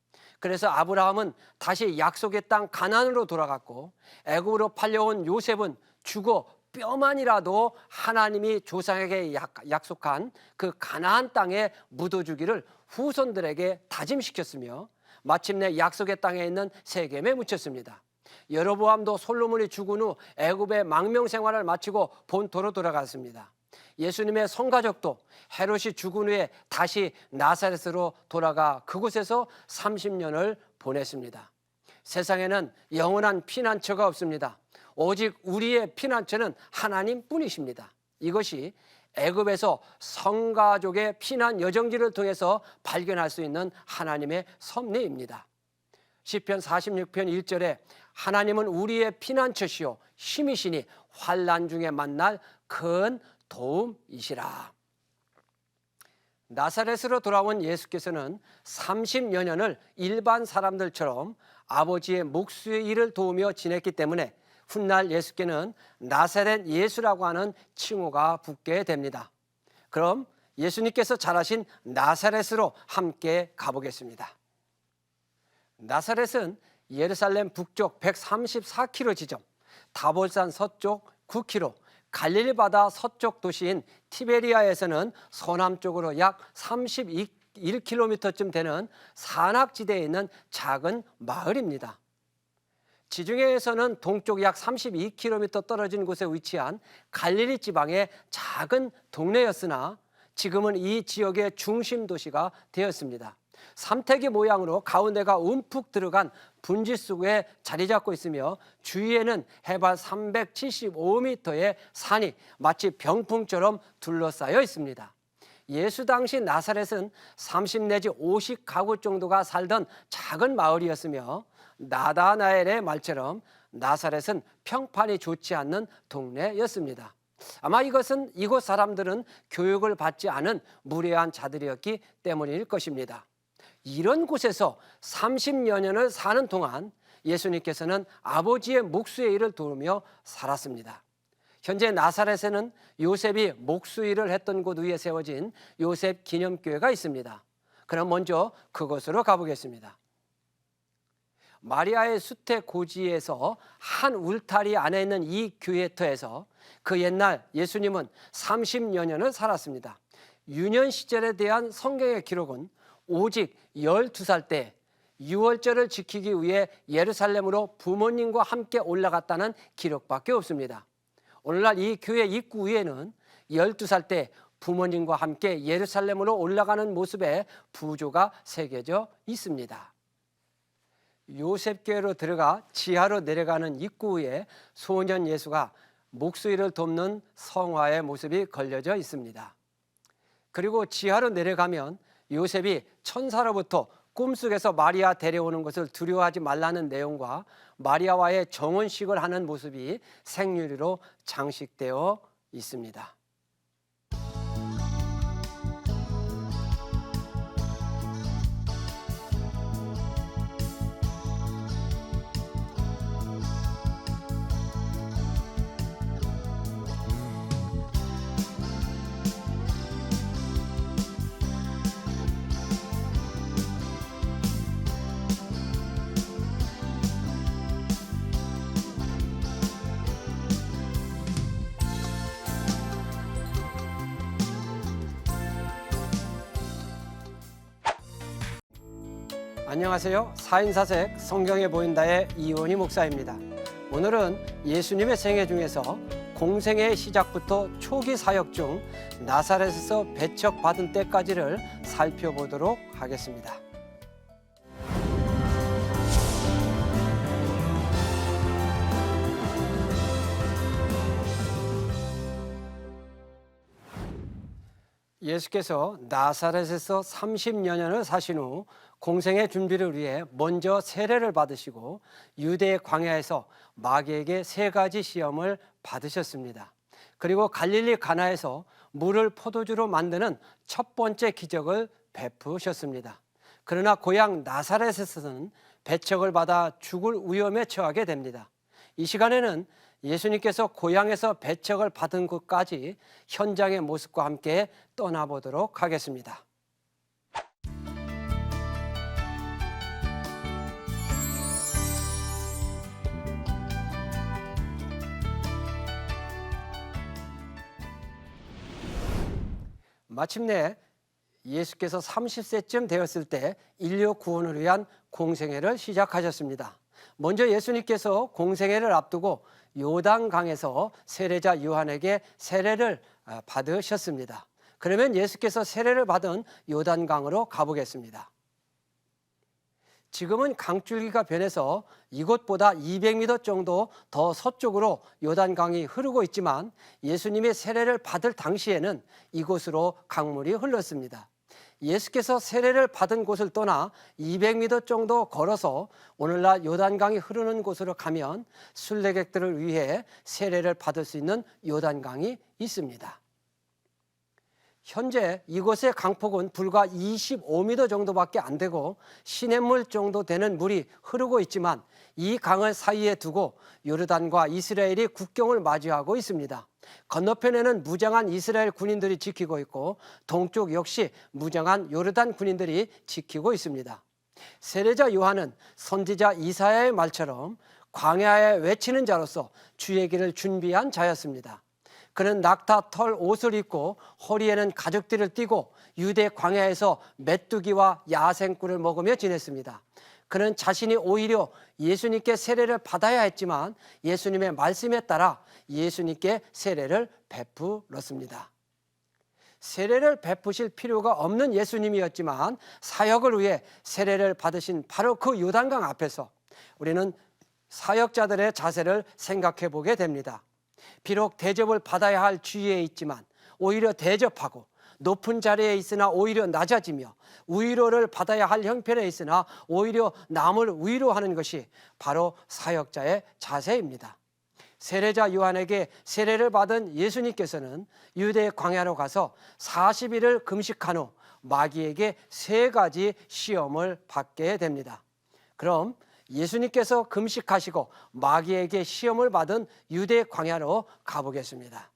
그래서 아브라함은 다시 약속의 땅 가나안으로 돌아갔고, 애굽으로 팔려온 요셉은 죽어 뼈만이라도 하나님이 조상에게 약속한 그 가나안 땅에 묻어주기를 후손들에게 다짐시켰으며, 마침내 약속의 땅에 있는 세겜에 묻혔습니다. 여로보암도 솔로몬이 죽은 후 애굽의 망명 생활을 마치고 본토로 돌아갔습니다. 예수님의 성가족도 헤롯이 죽은 후에 다시 나사렛으로 돌아가 그곳에서 30년을 보냈습니다. 세상에는 영원한 피난처가 없습니다. 오직 우리의 피난처는 하나님뿐이십니다. 이것이 애굽에서 성가족의 피난 여정지를 통해서 발견할 수 있는 하나님의 섭리입니다. 시편 46편 1절에 하나님은 우리의 피난처시요 힘이시니 환난 중에 만날 큰 도움이시라. 나사렛으로 돌아온 예수께서는 30여 년을 일반 사람들처럼 아버지의 목수의 일을 도우며 지냈기 때문에 훗날 예수께는 나사렛 예수라고 하는 칭호가 붙게 됩니다. 그럼 예수님께서 자라신 나사렛으로 함께 가보겠습니다. 나사렛은 예루살렘 북쪽 134km 지점, 다볼산 서쪽 9km, 갈릴리 바다 서쪽 도시인 티베리아에서는 서남쪽으로 약 31km쯤 되는 산악지대에 있는 작은 마을입니다. 지중해에서는 동쪽 약 32km 떨어진 곳에 위치한 갈릴리 지방의 작은 동네였으나 지금은 이 지역의 중심 도시가 되었습니다. 삼태기 모양으로 가운데가 움푹 들어간 분지수에 자리 잡고 있으며 주위에는 해발 375m의 산이 마치 병풍처럼 둘러싸여 있습니다. 예수 당시 나사렛은 30 내지 50가구 정도가 살던 작은 마을이었으며 나다나엘의 말처럼 나사렛은 평판이 좋지 않는 동네였습니다. 아마 이것은 이곳 사람들은 교육을 받지 않은 무례한 자들이었기 때문일 것입니다. 이런 곳에서 30여 년을 사는 동안 예수님께서는 아버지의 목수의 일을 도우며 살았습니다. 현재 나사렛에는 요셉이 목수 일을 했던 곳 위에 세워진 요셉 기념교회가 있습니다. 그럼 먼저 그곳으로 가보겠습니다. 마리아의 수택 고지에서 한 울타리 안에 있는 이 교회터에서 그 옛날 예수님은 30여 년을 살았습니다. 유년 시절에 대한 성경의 기록은 오직 12살 때 유월절을 지키기 위해 예루살렘으로 부모님과 함께 올라갔다는 기록밖에 없습니다. 오늘날 이 교회 입구 위에는 12살 때 부모님과 함께 예루살렘으로 올라가는 모습의 부조가 새겨져 있습니다. 요셉교회로 들어가 지하로 내려가는 입구 위에 소년 예수가 목수일을 돕는 성화의 모습이 걸려져 있습니다. 그리고 지하로 내려가면 요셉이 천사로부터 꿈속에서 마리아 데려오는 것을 두려워하지 말라는 내용과 마리아와의 정혼식을 하는 모습이 생유리로 장식되어 있습니다. 안녕하세요. 4인사색 성경에 보인다의 이원희 목사입니다. 오늘은 예수님의 생애 중에서 공생애의 시작부터 초기 사역 중 나사렛에서 배척받은 때까지를 살펴보도록 하겠습니다. 예수께서 나사렛에서 30여 년을 사신 후 공생의 준비를 위해 먼저 세례를 받으시고 유대 광야에서 마귀에게 3가지 시험을 받으셨습니다. 그리고 갈릴리 가나에서 물을 포도주로 만드는 첫 번째 기적을 베푸셨습니다. 그러나 고향 나사렛에서는 배척을 받아 죽을 위험에 처하게 됩니다. 이 시간에는 예수님께서 고향에서 배척을 받은 곳까지 현장의 모습과 함께 떠나보도록 하겠습니다. 마침내 예수께서 30세쯤 되었을 때 인류 구원을 위한 공생애를 시작하셨습니다. 먼저 예수님께서 공생애를 앞두고 요단강에서 세례자 요한에게 세례를 받으셨습니다. 그러면 예수께서 세례를 받은 요단강으로 가보겠습니다. 지금은 강줄기가 변해서 이곳보다 200m 정도 더 서쪽으로 요단강이 흐르고 있지만 예수님의 세례를 받을 당시에는 이곳으로 강물이 흘렀습니다. 예수께서 세례를 받은 곳을 떠나 200m 정도 걸어서 오늘날 요단강이 흐르는 곳으로 가면 순례객들을 위해 세례를 받을 수 있는 요단강이 있습니다. 현재 이곳의 강폭은 불과 25m 정도밖에 안 되고 시냇물 정도 되는 물이 흐르고 있지만 이 강을 사이에 두고 요르단과 이스라엘이 국경을 마주하고 있습니다. 건너편에는 무장한 이스라엘 군인들이 지키고 있고 동쪽 역시 무장한 요르단 군인들이 지키고 있습니다. 세례자 요한은 선지자 이사야의 말처럼 광야에 외치는 자로서 주의 길을 준비한 자였습니다. 그는 낙타 털 옷을 입고 허리에는 가죽띠를 띠고 유대 광야에서 메뚜기와 야생꿀을 먹으며 지냈습니다. 그는 자신이 오히려 예수님께 세례를 받아야 했지만 예수님의 말씀에 따라 예수님께 세례를 베풀었습니다. 세례를 베푸실 필요가 없는 예수님이었지만 사역을 위해 세례를 받으신 바로 그 요단강 앞에서 우리는 사역자들의 자세를 생각해 보게 됩니다. 비록 대접을 받아야 할 지위에 있지만 오히려 대접하고 높은 자리에 있으나 오히려 낮아지며 위로를 받아야 할 형편에 있으나 오히려 남을 위로하는 것이 바로 사역자의 자세입니다. 세례자 요한에게 세례를 받은 예수님께서는 유대 광야로 가서 40일을 금식한 후 마귀에게 3가지 시험을 받게 됩니다. 그럼 예수님께서 금식하시고 마귀에게 시험을 받은 유대 광야로 가보겠습니다.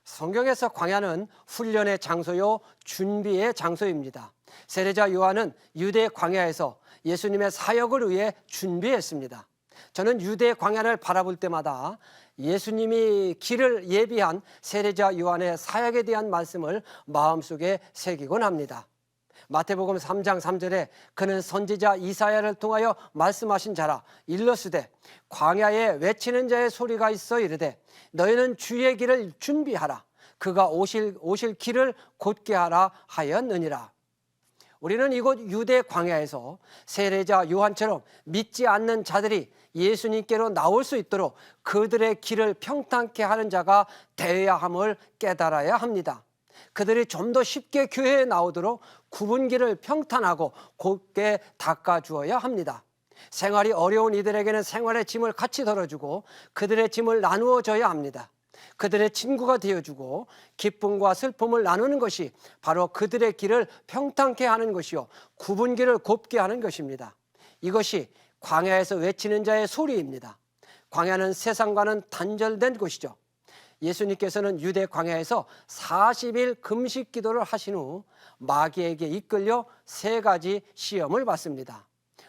성경에서 광야는 훈련의 장소요 준비의 장소입니다. 세례자 요한은 유대 광야에서 예수님의 사역을 위해 준비했습니다. 저는 유대 광야를 바라볼 때마다 예수님이 길을 예비한 세례자 요한의 사역에 대한 말씀을 마음속에 새기곤 합니다. 마태복음 3장 3절에 그는 선지자 이사야를 통하여 말씀하신 자라 일러스되 광야에 외치는 자의 소리가 있어 이르되 너희는 주의 길을 준비하라 그가 오실 길을 곧게 하라 하였느니라. 우리는 이곳 유대 광야에서 세례자 요한처럼 믿지 않는 자들이 예수님께로 나올 수 있도록 그들의 길을 평탄케 하는 자가 되어야 함을 깨달아야 합니다. 그들이 좀 더 쉽게 교회에 나오도록 구분길을 평탄하고 곧게 닦아주어야 합니다. 생활이 어려운 이들에게는 생활의 짐을 같이 덜어주고 그들의 짐을 나누어 줘야 합니다. 그들의 친구가 되어주고 기쁨과 슬픔을 나누는 것이 바로 그들의 길을 평탄케 하는 것이요 구분길을 곱게 하는 것입니다. 이것이 광야에서 외치는 자의 소리입니다. 광야는 세상과는 단절된 곳이죠. 예수님께서는 유대 광야에서 40일 금식 기도를 하신 후 마귀에게 이끌려 3가지 시험을 받습니다.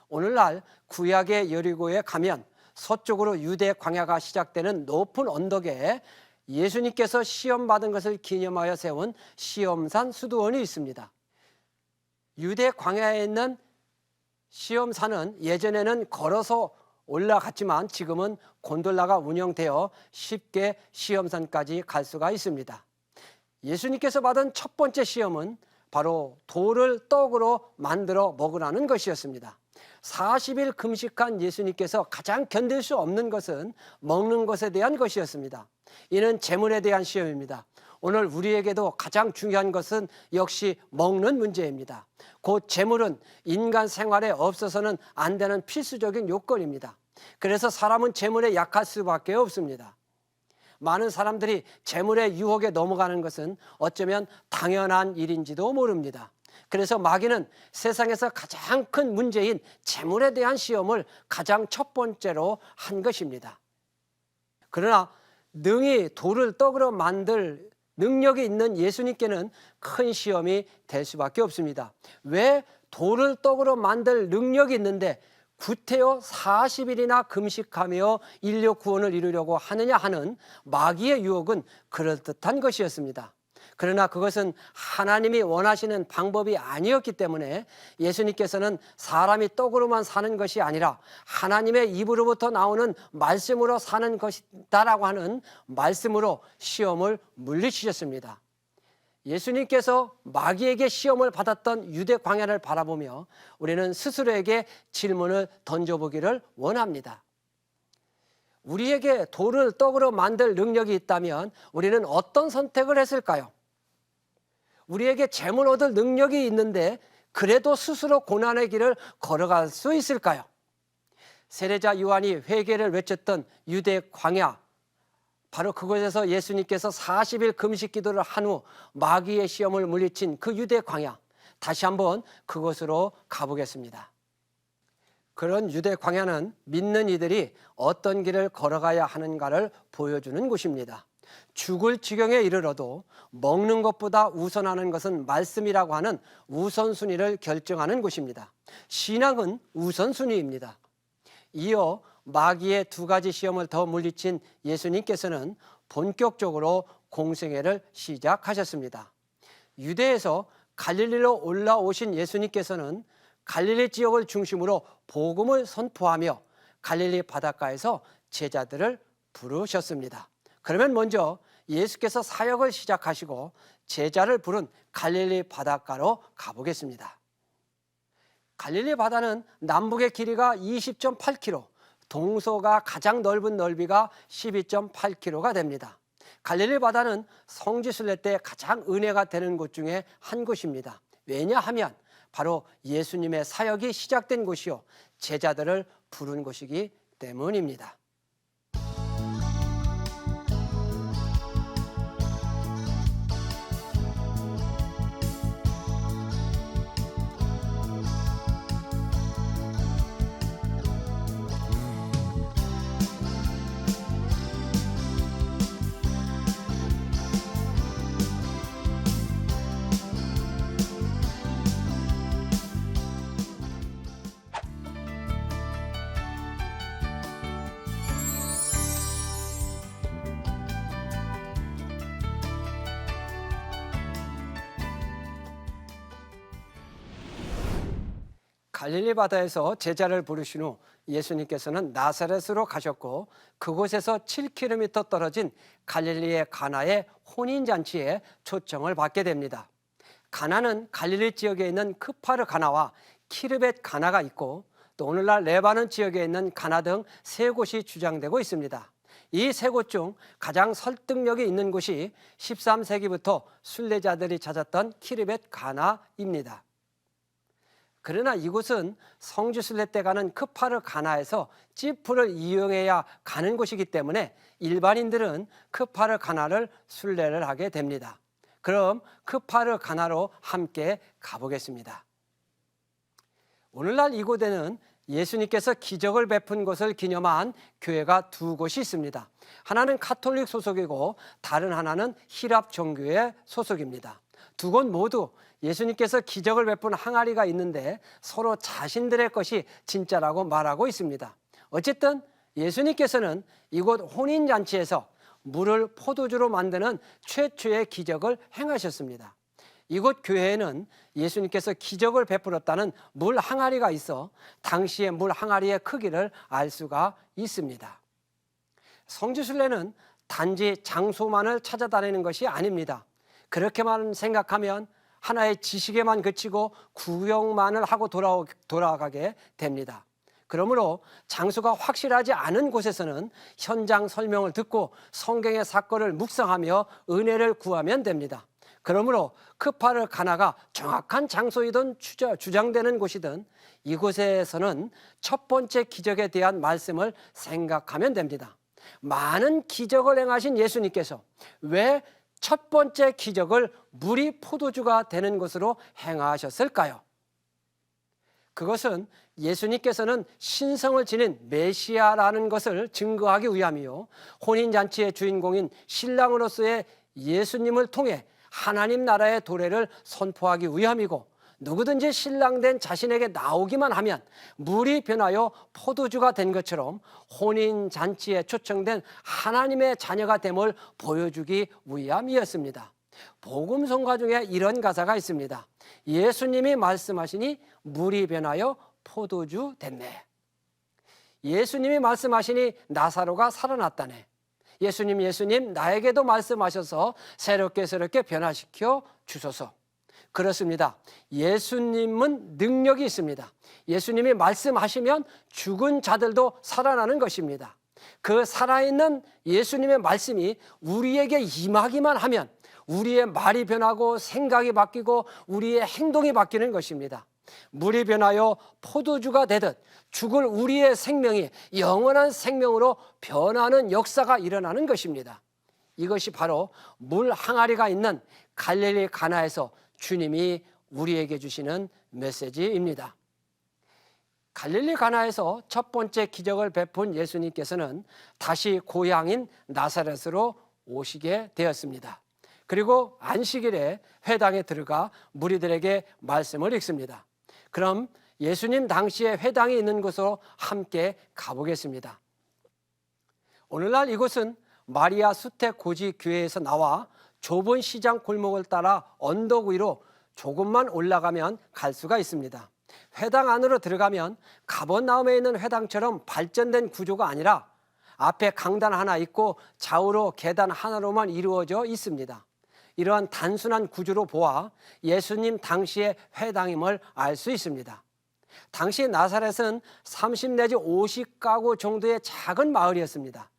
오늘날 구약의 여리고에 가면 서쪽으로 유대 광야가 시작되는 높은 언덕에 예수님께서 시험받은 것을 기념하여 세운 시험산 수도원이 있습니다. 유대 광야에 있는 시험산은 예전에는 걸어서 올라갔지만 지금은 곤돌라가 운영되어 쉽게 시험산까지 갈 수가 있습니다. 예수님께서 받은 첫 번째 시험은 바로 돌을 떡으로 만들어 먹으라는 것이었습니다. 40일 금식한 예수님께서 가장 견딜 수 없는 것은 먹는 것에 대한 것이었습니다. 이는 재물에 대한 시험입니다. 오늘 우리에게도 가장 중요한 것은 역시 먹는 문제입니다. 곧 재물은 인간 생활에 없어서는 안 되는 필수적인 요건입니다. 그래서 사람은 재물에 약할 수밖에 없습니다. 많은 사람들이 재물의 유혹에 넘어가는 것은 어쩌면 당연한 일인지도 모릅니다. 그래서 마귀는 세상에서 가장 큰 문제인 재물에 대한 시험을 가장 첫 번째로 한 것입니다. 그러나 능히 돌을 떡으로 만들 능력이 있는 예수님께는 큰 시험이 될 수밖에 없습니다. 왜 돌을 떡으로 만들 능력이 있는데 구태여 40일이나 금식하며 인류 구원을 이루려고 하느냐 하는 마귀의 유혹은 그럴듯한 것이었습니다. 그러나 그것은 하나님이 원하시는 방법이 아니었기 때문에 예수님께서는 사람이 떡으로만 사는 것이 아니라 하나님의 입으로부터 나오는 말씀으로 사는 것이다라고 하는 말씀으로 시험을 물리치셨습니다. 예수님께서 마귀에게 시험을 받았던 유대 광야를 바라보며 우리는 스스로에게 질문을 던져보기를 원합니다. 우리에게 돌을 떡으로 만들 능력이 있다면 우리는 어떤 선택을 했을까요? 우리에게 재물 얻을 능력이 있는데 그래도 스스로 고난의 길을 걸어갈 수 있을까요? 세례자 요한이 회개를 외쳤던 유대 광야, 바로 그곳에서 예수님께서 40일 금식 기도를 한 후 마귀의 시험을 물리친 그 유대 광야, 다시 한번 그곳으로 가보겠습니다. 그런 유대 광야는 믿는 이들이 어떤 길을 걸어가야 하는가를 보여주는 곳입니다. 죽을 지경에 이르러도 먹는 것보다 우선하는 것은 말씀이라고 하는 우선순위를 결정하는 곳입니다. 신앙은 우선순위입니다. 이어 마귀의 두 가지 시험을 더 물리친 예수님께서는 본격적으로 공생애를 시작하셨습니다. 유대에서 갈릴리로 올라오신 예수님께서는 갈릴리 지역을 중심으로 복음을 선포하며 갈릴리 바닷가에서 제자들을 부르셨습니다. 그러면 먼저 예수께서 사역을 시작하시고 제자를 부른 갈릴리 바닷가로 가보겠습니다. 갈릴리 바다는 남북의 길이가 20.8km, 동서가 가장 넓은 넓이가 12.8km가 됩니다. 갈릴리 바다는 성지순례 때 가장 은혜가 되는 곳 중에 한 곳입니다. 왜냐하면 바로 예수님의 사역이 시작된 곳이요, 제자들을 부른 곳이기 때문입니다. 갈릴리 바다에서 제자를 부르신 후 예수님께서는 나사렛으로 가셨고 그곳에서 7km 떨어진 갈릴리의 가나의 혼인잔치에 초청을 받게 됩니다. 가나는 갈릴리 지역에 있는 크파르 가나와 키르벳 가나가 있고 또 오늘날 레바논 지역에 있는 가나 등 세 곳이 주장되고 있습니다. 이 세 곳 중 가장 설득력이 있는 곳이 13세기부터 순례자들이 찾았던 키르벳 가나입니다. 그러나 이곳은 성지순례 때 가는 크파르 가나에서 찌프를 이용해야 가는 곳이기 때문에 일반인들은 크파르 가나를 순례를 하게 됩니다. 그럼 크파르 가나로 함께 가보겠습니다. 오늘날 이곳에는 예수님께서 기적을 베푼 것을 기념한 교회가 두 곳이 있습니다. 하나는 가톨릭 소속이고 다른 하나는 히랍 종교의 소속입니다. 두 곳 모두 예수님께서 기적을 베푼 항아리가 있는데 서로 자신들의 것이 진짜라고 말하고 있습니다. 어쨌든 예수님께서는 이곳 혼인잔치에서 물을 포도주로 만드는 최초의 기적을 행하셨습니다. 이곳 교회에는 예수님께서 기적을 베풀었다는 물 항아리가 있어 당시의 물 항아리의 크기를 알 수가 있습니다. 성지순례는 단지 장소만을 찾아다니는 것이 아닙니다. 그렇게만 생각하면 하나의 지식에만 그치고 구경만을 하고 돌아가게 됩니다. 그러므로 장소가 확실하지 않은 곳에서는 현장 설명을 듣고 성경의 사건을 묵상하며 은혜를 구하면 됩니다. 그러므로 크파르 가나가 정확한 장소이든 주장되는 곳이든 이곳에서는 첫 번째 기적에 대한 말씀을 생각하면 됩니다. 많은 기적을 행하신 예수님께서 왜 첫 번째 기적을 물이 포도주가 되는 것으로 행하셨을까요? 그것은 예수님께서는 신성을 지닌 메시아라는 것을 증거하기 위함이요, 혼인잔치의 주인공인 신랑으로서의 예수님을 통해 하나님 나라의 도래를 선포하기 위함이고, 누구든지 신랑된 자신에게 나오기만 하면 물이 변하여 포도주가 된 것처럼 혼인잔치에 초청된 하나님의 자녀가 됨을 보여주기 위함이었습니다. 복음성가 중에 이런 가사가 있습니다. 예수님이 말씀하시니 물이 변하여 포도주 됐네. 예수님이 말씀하시니 나사로가 살아났다네. 예수님 나에게도 말씀하셔서 새롭게 변화시켜 주소서. 그렇습니다. 예수님은 능력이 있습니다. 예수님이 말씀하시면 죽은 자들도 살아나는 것입니다. 그 살아있는 예수님의 말씀이 우리에게 임하기만 하면 우리의 말이 변하고 생각이 바뀌고 우리의 행동이 바뀌는 것입니다. 물이 변하여 포도주가 되듯 죽을 우리의 생명이 영원한 생명으로 변하는 역사가 일어나는 것입니다. 이것이 바로 물 항아리가 있는 갈릴리 가나에서 주님이 우리에게 주시는 메시지입니다. 갈릴리 가나에서 첫 번째 기적을 베푼 예수님께서는 다시 고향인 나사렛으로 오시게 되었습니다. 그리고 안식일에 회당에 들어가 무리들에게 말씀을 읽습니다. 그럼 예수님 당시에 회당이 있는 곳으로 함께 가보겠습니다. 오늘날 이곳은 마리아 수택 고지 교회에서 나와 좁은 시장 골목을 따라 언덕 위로 조금만 올라가면 갈 수가 있습니다. 회당 안으로 들어가면 가버나움에 있는 회당처럼 발전된 구조가 아니라 앞에 강단 하나 있고 좌우로 계단 하나로만 이루어져 있습니다. 이러한 단순한 구조로 보아 예수님 당시의 회당임을 알 수 있습니다. 당시 나사렛은 30 내지 50가구 정도의 작은 마을이었습니다.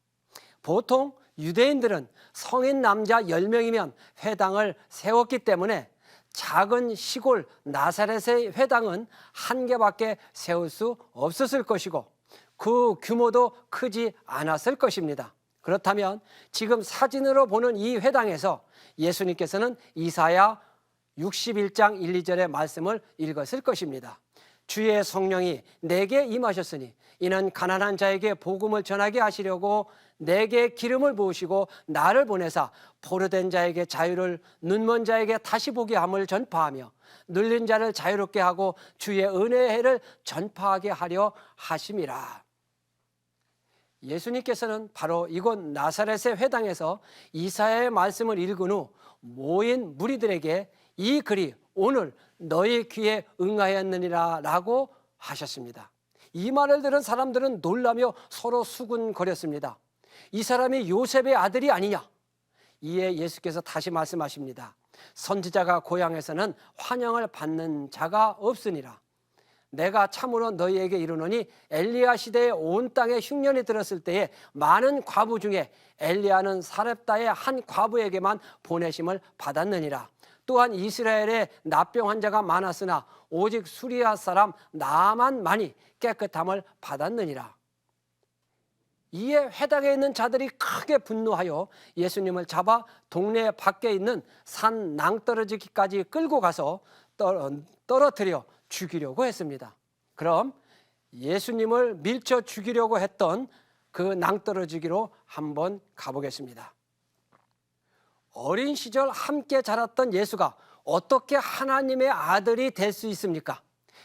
보통 유대인들은 성인 남자 10명이면 회당을 세웠기 때문에 작은 시골 나사렛의 회당은 한 개밖에 세울 수 없었을 것이고 그 규모도 크지 않았을 것입니다. 그렇다면 지금 사진으로 보는 이 회당에서 예수님께서는 이사야 61장 1, 2절의 말씀을 읽었을 것입니다. 주의 성령이 내게 임하셨으니 이는 가난한 자에게 복음을 전하게 하시려고 내게 기름을 부으시고 나를 보내사 포로된 자에게 자유를, 눈먼 자에게 다시 보게 함을 전파하며 눌린 자를 자유롭게 하고 주의 은혜의 해를 전파하게 하려 하심이라. 예수님께서는 바로 이곳 나사렛의 회당에서 이사야의 말씀을 읽은 후 모인 무리들에게 이 글이 오늘 너희 귀에 응하였느니라 라고 하셨습니다. 이 말을 들은 사람들은 놀라며 서로 수군거렸습니다. 이 사람이 요셉의 아들이 아니냐? 이에 예수께서 다시 말씀하십니다. 선지자가 고향에서는 환영을 받는 자가 없으니라. 내가 참으로 너희에게 이르노니 엘리야 시대에 온 땅에 흉년이 들었을 때에 많은 과부 중에 엘리야는 사렙다의 한 과부에게만 보내심을 받았느니라. 또한 이스라엘에 납병 환자가 많았으나 오직 수리아 사람 나만만이 깨끗함을 받았느니라. 이에 회당에 있는 자들이 크게 분노하여 예수님을 잡아 동네 밖에 있는 산 낭떠러지기까지 끌고 가서 떨어뜨려 죽이려고 했습니다. 그럼 예수님을 밀쳐 죽이려고 했던 그 낭떠러지기로 한번 가보겠습니다. 어린 시절 함께 자랐던 예수가 어떻게 하나님의 아들이 될 수 있습니까?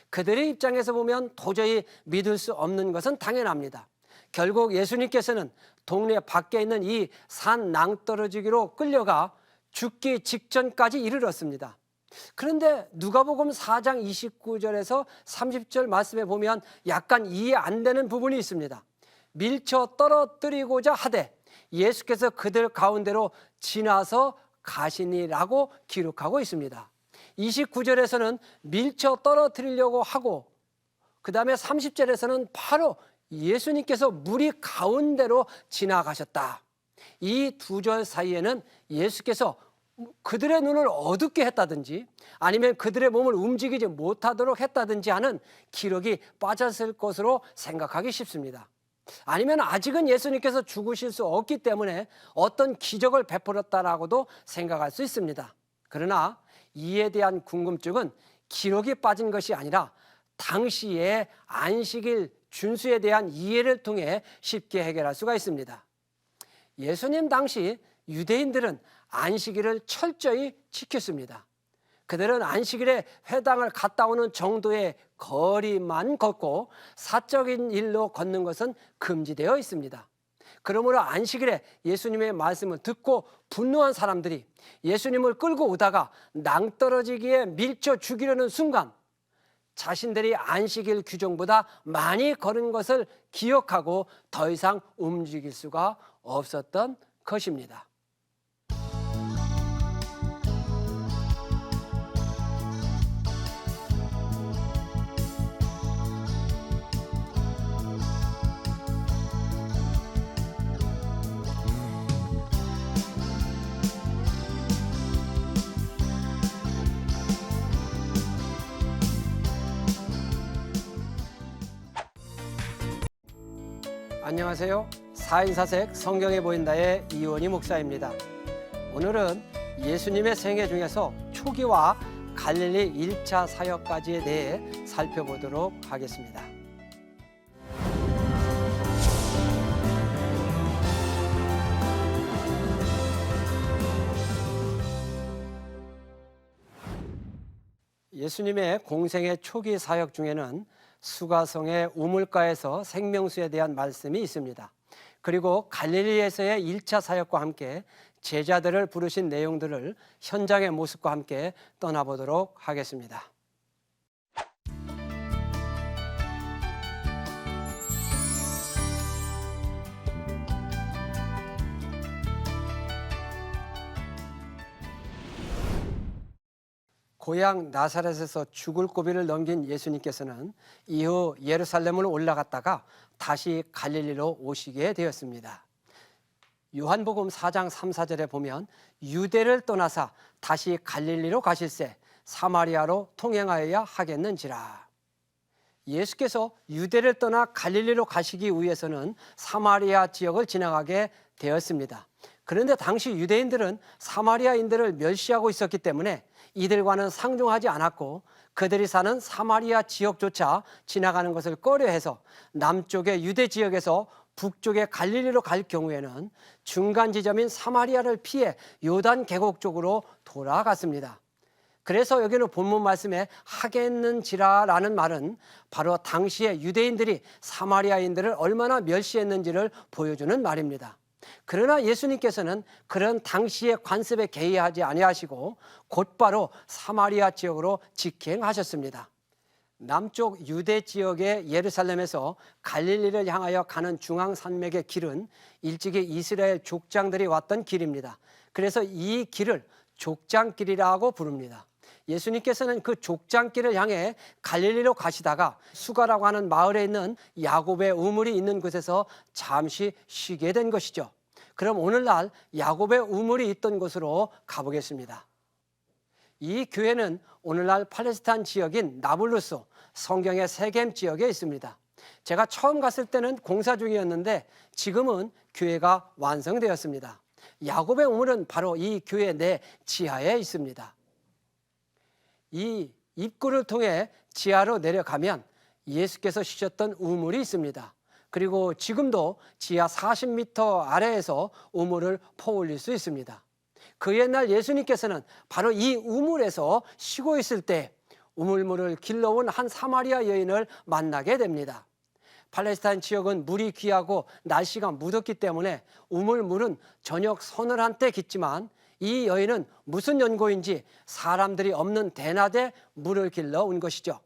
그들의 입장에서 보면 도저히 믿을 수 없는 것은 당연합니다. 결국 예수님께서는 동네 밖에 있는 이 산 낭떠러지기로 끌려가 죽기 직전까지 이르렀습니다. 그런데 누가복음 4장 29절에서 30절 말씀에 보면 약간 이해 안 되는 부분이 있습니다. 밀쳐 떨어뜨리고자 하되 예수께서 그들 가운데로 지나서 가시니라고 기록하고 있습니다. 29절에서는 밀쳐 떨어뜨리려고 하고 그 다음에 30절에서는 바로 예수님께서 무리 가운데로 지나가셨다. 이 두 절 사이에는 예수께서 그들의 눈을 어둡게 했다든지 아니면 그들의 몸을 움직이지 못하도록 했다든지 하는 기록이 빠졌을 것으로 생각하기 쉽습니다. 아니면 아직은 예수님께서 죽으실 수 없기 때문에 어떤 기적을 베풀었다라고도 생각할 수 있습니다. 그러나 이에 대한 궁금증은 기록이 빠진 것이 아니라 당시의 안식일 준수에 대한 이해를 통해 쉽게 해결할 수가 있습니다. 예수님 당시 유대인들은 안식일을 철저히 지켰습니다. 그들은 안식일에 회당을 갔다 오는 정도의 거리만 걷고 사적인 일로 걷는 것은 금지되어 있습니다. 그러므로 안식일에 예수님의 말씀을 듣고 분노한 사람들이 예수님을 끌고 오다가 낭떠러지기에 밀쳐 죽이려는 순간 자신들이 안식일 규정보다 많이 걸은 것을 기억하고 더 이상 움직일 수가 없었던 것입니다. 안녕하세요. 4인사색 성경에 보인다의 이원희 목사입니다. 오늘은 예수님의 생애 중에서 초기와 갈릴리 1차 사역까지에 대해 살펴보도록 하겠습니다. 예수님의 공생의 초기 사역 중에는 수가성의 우물가에서 생명수에 대한 말씀이 있습니다. 그리고 갈릴리에서의 1차 사역과 함께 제자들을 부르신 내용들을 현장의 모습과 함께 떠나보도록 하겠습니다. 고향 나사렛에서 죽을 고비를 넘긴 예수님께서는 이후 예루살렘으로 올라갔다가 다시 갈릴리로 오시게 되었습니다. 요한복음 4장 3, 4절에 보면 유대를 떠나사 다시 갈릴리로 가실새 사마리아로 통행하여야 하겠는지라. 예수께서 유대를 떠나 갈릴리로 가시기 위해서는 사마리아 지역을 지나가게 되었습니다. 그런데 당시 유대인들은 사마리아인들을 멸시하고 있었기 때문에 이들과는 상종하지 않았고 그들이 사는 사마리아 지역조차 지나가는 것을 꺼려해서 남쪽의 유대 지역에서 북쪽의 갈릴리로 갈 경우에는 중간 지점인 사마리아를 피해 요단 계곡 쪽으로 돌아갔습니다. 그래서 여기는 본문 말씀에 하겠는지라라는 말은 바로 당시에 유대인들이 사마리아인들을 얼마나 멸시했는지를 보여주는 말입니다. 그러나 예수님께서는 그런 당시의 관습에 개의하지 아니하시고 곧바로 사마리아 지역으로 직행하셨습니다. 남쪽 유대 지역의 예루살렘에서 갈릴리를 향하여 가는 중앙산맥의 길은 일찍이 이스라엘 족장들이 왔던 길입니다. 그래서 이 길을 족장길이라고 부릅니다. 예수님께서는 그 족장길을 향해 갈릴리로 가시다가 수가라고 하는 마을에 있는 야곱의 우물이 있는 곳에서 잠시 쉬게 된 것이죠. 그럼 오늘날 야곱의 우물이 있던 곳으로 가보겠습니다. 이 교회는 오늘날 팔레스타인 지역인 나블루스, 성경의 세겜 지역에 있습니다. 제가 처음 갔을 때는 공사 중이었는데 지금은 교회가 완성되었습니다. 야곱의 우물은 바로 이 교회 내 지하에 있습니다. 이 입구를 통해 지하로 내려가면 예수께서 쉬셨던 우물이 있습니다. 그리고 지금도 지하 40m 아래에서 우물을 퍼올릴 수 있습니다. 그 옛날 예수님께서는 바로 이 우물에서 쉬고 있을 때 우물물을 길러온 한 사마리아 여인을 만나게 됩니다. 팔레스타인 지역은 물이 귀하고 날씨가 무덥기 때문에 우물물은 저녁 서늘한 때 깃지만 이 여인은 무슨 연고인지 사람들이 없는 대낮에 물을 길러 온 것이죠.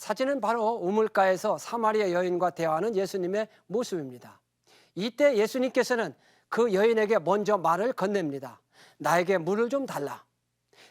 사진은 바로 우물가에서 사마리아 여인과 대화하는 예수님의 모습입니다. 이때 예수님께서는 그 여인에게 먼저 말을 건넵니다. 나에게 물을 좀 달라.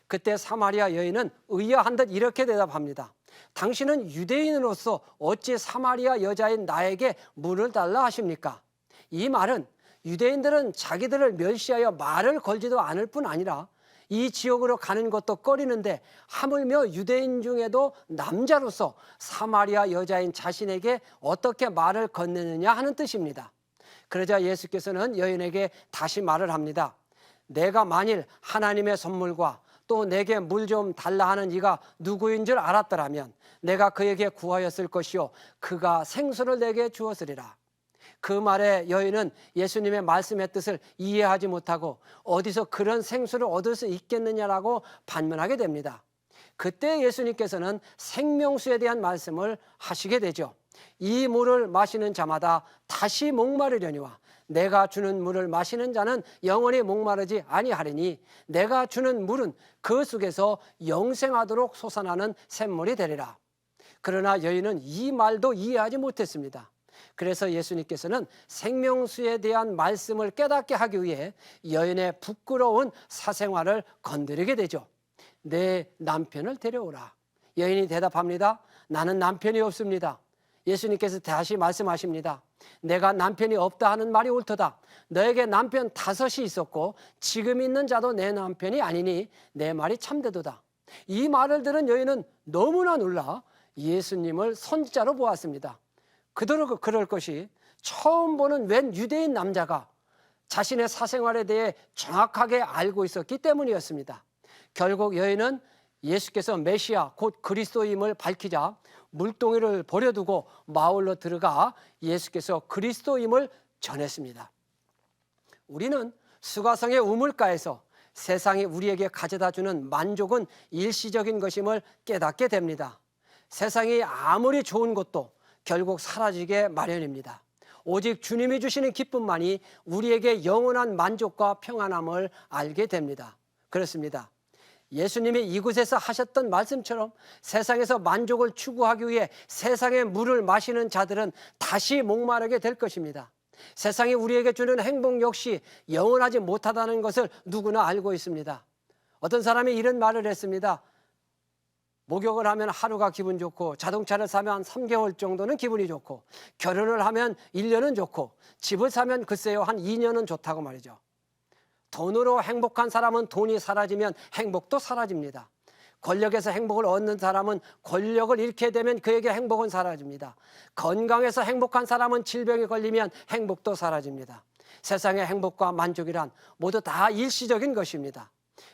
그때 사마리아 여인은 의아한 듯 이렇게 대답합니다. 당신은 유대인으로서 어찌 사마리아 여자인 나에게 물을 달라 하십니까? 이 말은 유대인들은 자기들을 멸시하여 말을 걸지도 않을 뿐 아니라 이 지역으로 가는 것도 꺼리는데 하물며 유대인 중에도 남자로서 사마리아 여자인 자신에게 어떻게 말을 건네느냐 하는 뜻입니다. 그러자 예수께서는 여인에게 다시 말을 합니다. 내가 만일 하나님의 선물과 또 내게 물 좀 달라 하는 이가 누구인 줄 알았더라면 내가 그에게 구하였을 것이요 그가 생수를 내게 주었으리라. 그 말에 여인은 예수님의 말씀의 뜻을 이해하지 못하고 어디서 그런 생수를 얻을 수 있겠느냐라고 반문하게 됩니다. 그때 예수님께서는 생명수에 대한 말씀을 하시게 되죠. 이 물을 마시는 자마다 다시 목마르려니와 내가 주는 물을 마시는 자는 영원히 목마르지 아니하리니 내가 주는 물은 그 속에서 영생하도록 솟아나는 샘물이 되리라. 그러나 여인은 이 말도 이해하지 못했습니다. 그래서 예수님께서는 생명수에 대한 말씀을 깨닫게 하기 위해 여인의 부끄러운 사생활을 건드리게 되죠. 내 남편을 데려오라. 여인이 대답합니다. 나는 남편이 없습니다. 예수님께서 다시 말씀하십니다. 내가 남편이 없다 하는 말이 옳도다. 너에게 남편 5이 있었고 지금 있는 자도 내 남편이 아니니 내 말이 참되도다. 이 말을 들은 여인은 너무나 놀라 예수님을 선지자로 보았습니다. 그럴 것이 처음 보는 웬 유대인 남자가 자신의 사생활에 대해 정확하게 알고 있었기 때문이었습니다. 결국 여인은 예수께서 메시아 곧 그리스도임을 밝히자 물동이를 버려두고 마을로 들어가 예수께서 그리스도임을 전했습니다. 우리는 수가성의 우물가에서 세상이 우리에게 가져다주는 만족은 일시적인 것임을 깨닫게 됩니다. 세상이 아무리 좋은 것도 결국 사라지게 마련입니다. 오직 주님이 주시는 기쁨만이 우리에게 영원한 만족과 평안함을 알게 됩니다. 그렇습니다. 예수님이 이곳에서 하셨던 말씀처럼 세상에서 만족을 추구하기 위해 세상의 물을 마시는 자들은 다시 목마르게 될 것입니다. 세상이 우리에게 주는 행복 역시 영원하지 못하다는 것을 누구나 알고 있습니다. 어떤 사람이 이런 말을 했습니다. 목욕을 하면 하루가 기분 좋고, 자동차를 사면 3개월 정도는 기분이 좋고, 결혼을 하면 1년은 좋고, 집을 사면 글쎄요 한 2년은 좋다고 말이죠. 돈으로 행복한 사람은 돈이 사라지면 행복도 사라집니다. 권력에서 행복을 얻는 사람은 권력을 잃게 되면 그에게 행복은 사라집니다. 건강해서 행복한 사람은 질병에 걸리면 행복도 사라집니다. 세상의 행복과 만족이란 모두 다 일시적인 것입니다.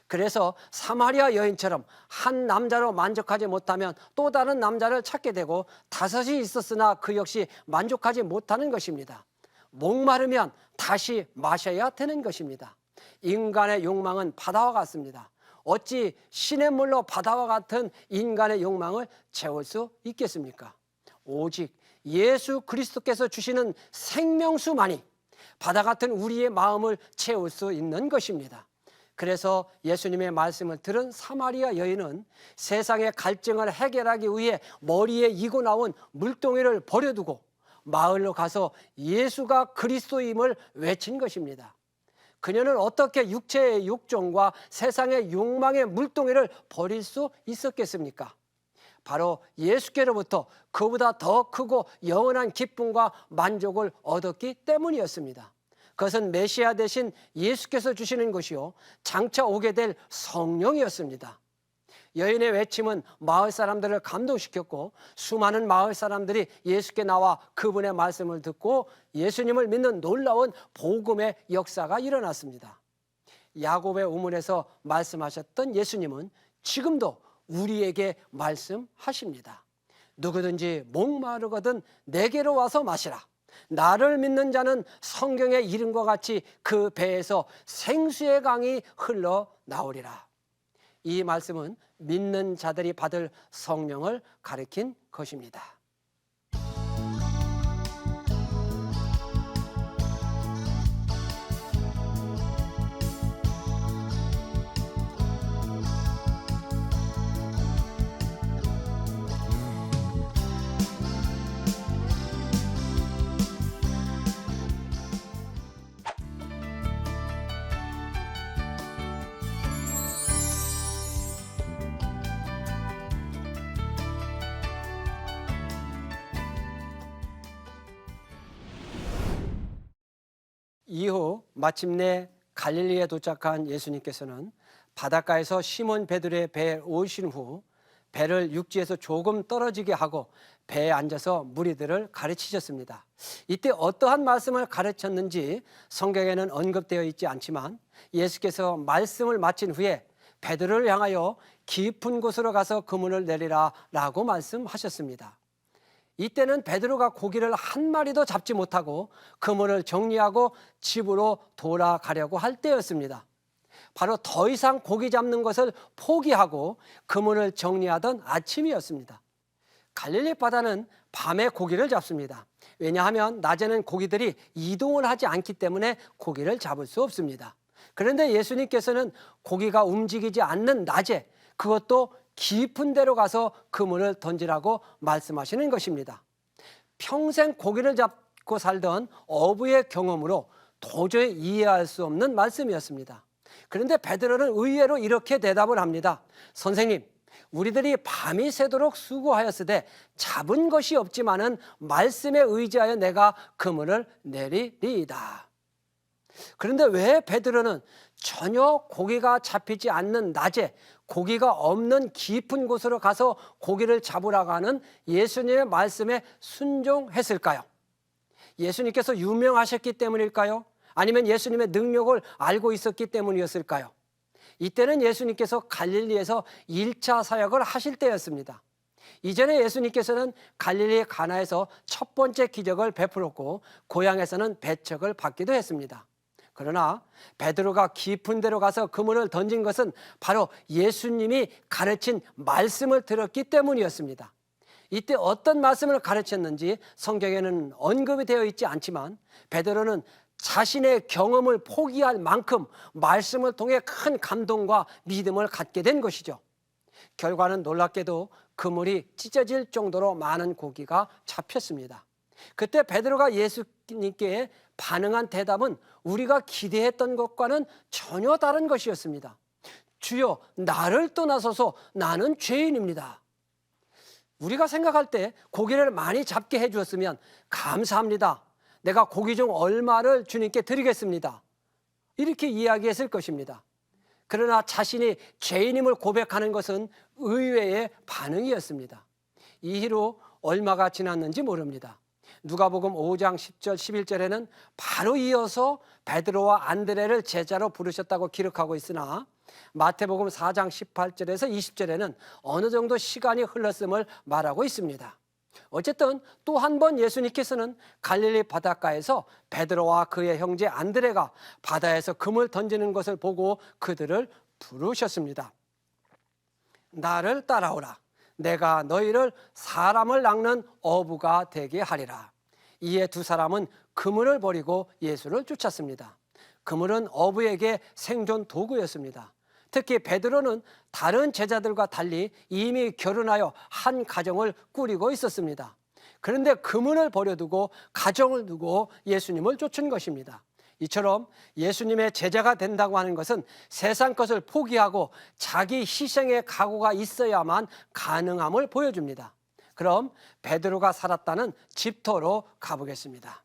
그래서 사마리아 여인처럼 한 남자로 만족하지 못하면 또 다른 남자를 찾게 되고, 다섯이 있었으나 그 역시 만족하지 못하는 것입니다. 목마르면 다시 마셔야 되는 것입니다. 인간의 욕망은 바다와 같습니다. 어찌 시냇물로 바다와 같은 인간의 욕망을 채울 수 있겠습니까? 오직 예수 그리스도께서 주시는 생명수만이 바다 같은 우리의 마음을 채울 수 있는 것입니다. 그래서 예수님의 말씀을 들은 사마리아 여인은 세상의 갈증을 해결하기 위해 머리에 이고 나온 물동이를 버려두고 마을로 가서 예수가 그리스도임을 외친 것입니다. 그녀는 어떻게 육체의 욕정과 세상의 욕망의 물동이를 버릴 수 있었겠습니까? 바로 예수께로부터 그보다 더 크고 영원한 기쁨과 만족을 얻었기 때문이었습니다. 그것은 메시아 대신 예수께서 주시는 것이요, 장차 오게 될 성령이었습니다. 여인의 외침은 마을 사람들을 감동시켰고, 수많은 마을 사람들이 예수께 나와 그분의 말씀을 듣고 예수님을 믿는 놀라운 복음의 역사가 일어났습니다. 야곱의 우물에서 말씀하셨던 예수님은 지금도 우리에게 말씀하십니다. 누구든지 목마르거든 내게로 와서 마시라. 나를 믿는 자는 성경의 이름과 같이 그 배에서 생수의 강이 흘러나오리라. 이 말씀은 믿는 자들이 받을 성령을 가리킨 것입니다. 이후 마침내 갈릴리에 도착한 예수님께서는 바닷가에서 시몬 베드로의 배에 오신 후 배를 육지에서 조금 떨어지게 하고 배에 앉아서 무리들을 가르치셨습니다. 이때 어떠한 말씀을 가르쳤는지 성경에는 언급되어 있지 않지만, 예수께서 말씀을 마친 후에 베드로를 향하여 깊은 곳으로 가서 그물을 내리라 라고 말씀하셨습니다. 이때는 베드로가 고기를 한 마리도 잡지 못하고 그물을 정리하고 집으로 돌아가려고 할 때였습니다. 바로 더 이상 고기 잡는 것을 포기하고 그물을 정리하던 아침이었습니다. 갈릴리 바다는 밤에 고기를 잡습니다. 왜냐하면 낮에는 고기들이 이동을 하지 않기 때문에 고기를 잡을 수 없습니다. 그런데 예수님께서는 고기가 움직이지 않는 낮에, 그것도 깊은 데로 가서 그물을 던지라고 말씀하시는 것입니다. 평생 고기를 잡고 살던 어부의 경험으로 도저히 이해할 수 없는 말씀이었습니다. 그런데 베드로는 의외로 이렇게 대답을 합니다. 선생님, 우리들이 밤이 새도록 수고하였으되 잡은 것이 없지만은 말씀에 의지하여 내가 그물을 내리리이다. 그런데 왜 베드로는 전혀 고기가 잡히지 않는 낮에 고기가 없는 깊은 곳으로 가서 고기를 잡으라고 하는 예수님의 말씀에 순종했을까요? 예수님께서 유명하셨기 때문일까요? 아니면 예수님의 능력을 알고 있었기 때문이었을까요? 이때는 예수님께서 갈릴리에서 1차 사역을 하실 때였습니다. 이전에 예수님께서는 갈릴리 가나에서 첫 번째 기적을 베풀었고 고향에서는 배척을 받기도 했습니다. 그러나 베드로가 깊은 데로 가서 그물을 던진 것은 바로 예수님이 가르친 말씀을 들었기 때문이었습니다. 이때 어떤 말씀을 가르쳤는지 성경에는 언급이 되어 있지 않지만 베드로는 자신의 경험을 포기할 만큼 말씀을 통해 큰 감동과 믿음을 갖게 된 것이죠. 결과는 놀랍게도 그물이 찢어질 정도로 많은 고기가 잡혔습니다. 그때 베드로가 예수님께 반응한 대답은 우리가 기대했던 것과는 전혀 다른 것이었습니다. 주여, 나를 떠나소서, 나는 죄인입니다. 우리가 생각할 때 고기를 많이 잡게 해주었으면 감사합니다. 내가 고기 중 얼마를 주님께 드리겠습니다. 이렇게 이야기했을 것입니다. 그러나 자신이 죄인임을 고백하는 것은 의외의 반응이었습니다. 이후로 얼마가 지났는지 모릅니다. 누가복음 5장 10절 11절에는 바로 이어서 베드로와 안드레를 제자로 부르셨다고 기록하고 있으나 마태복음 4장 18절에서 20절에는 어느 정도 시간이 흘렀음을 말하고 있습니다. 어쨌든 또 한 번 예수님께서는 갈릴리 바닷가에서 베드로와 그의 형제 안드레가 바다에서 금을 던지는 것을 보고 그들을 부르셨습니다. 나를 따라오라. 내가 너희를 사람을 낚는 어부가 되게 하리라. 이에 두 사람은 그물을 버리고 예수를 쫓았습니다. 그물은 어부에게 생존 도구였습니다. 특히 베드로는 다른 제자들과 달리 이미 결혼하여 한 가정을 꾸리고 있었습니다. 그런데 그물을 버려두고 가정을 두고 예수님을 쫓은 것입니다. 이처럼 예수님의 제자가 된다고 하는 것은 세상 것을 포기하고 자기 희생의 각오가 있어야만 가능함을 보여줍니다. 그럼 베드로가 살았다는 집터로 가보겠습니다.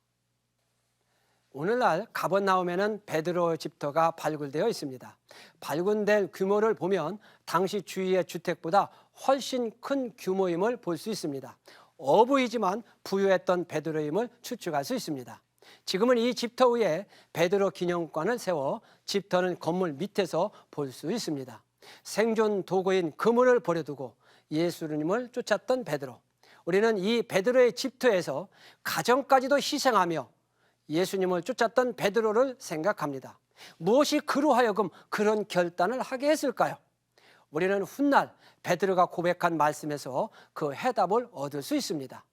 오늘날 가버나움에는 베드로 집터가 발굴되어 있습니다. 발굴된 규모를 보면 당시 주위의 주택보다 훨씬 큰 규모임을 볼 수 있습니다. 어부이지만 부유했던 베드로임을 추측할 수 있습니다. 지금은 이 집터 위에 베드로 기념관을 세워 집터는 건물 밑에서 볼 수 있습니다. 생존 도구인 그물을 버려두고 예수님을 쫓았던 베드로. 우리는 이 베드로의 집터에서 가정까지도 희생하며 예수님을 쫓았던 베드로를 생각합니다. 무엇이 그로 하여금 그런 결단을 하게 했을까요? 우리는 훗날 베드로가 고백한 말씀에서 그 해답을 얻을 수 있습니다.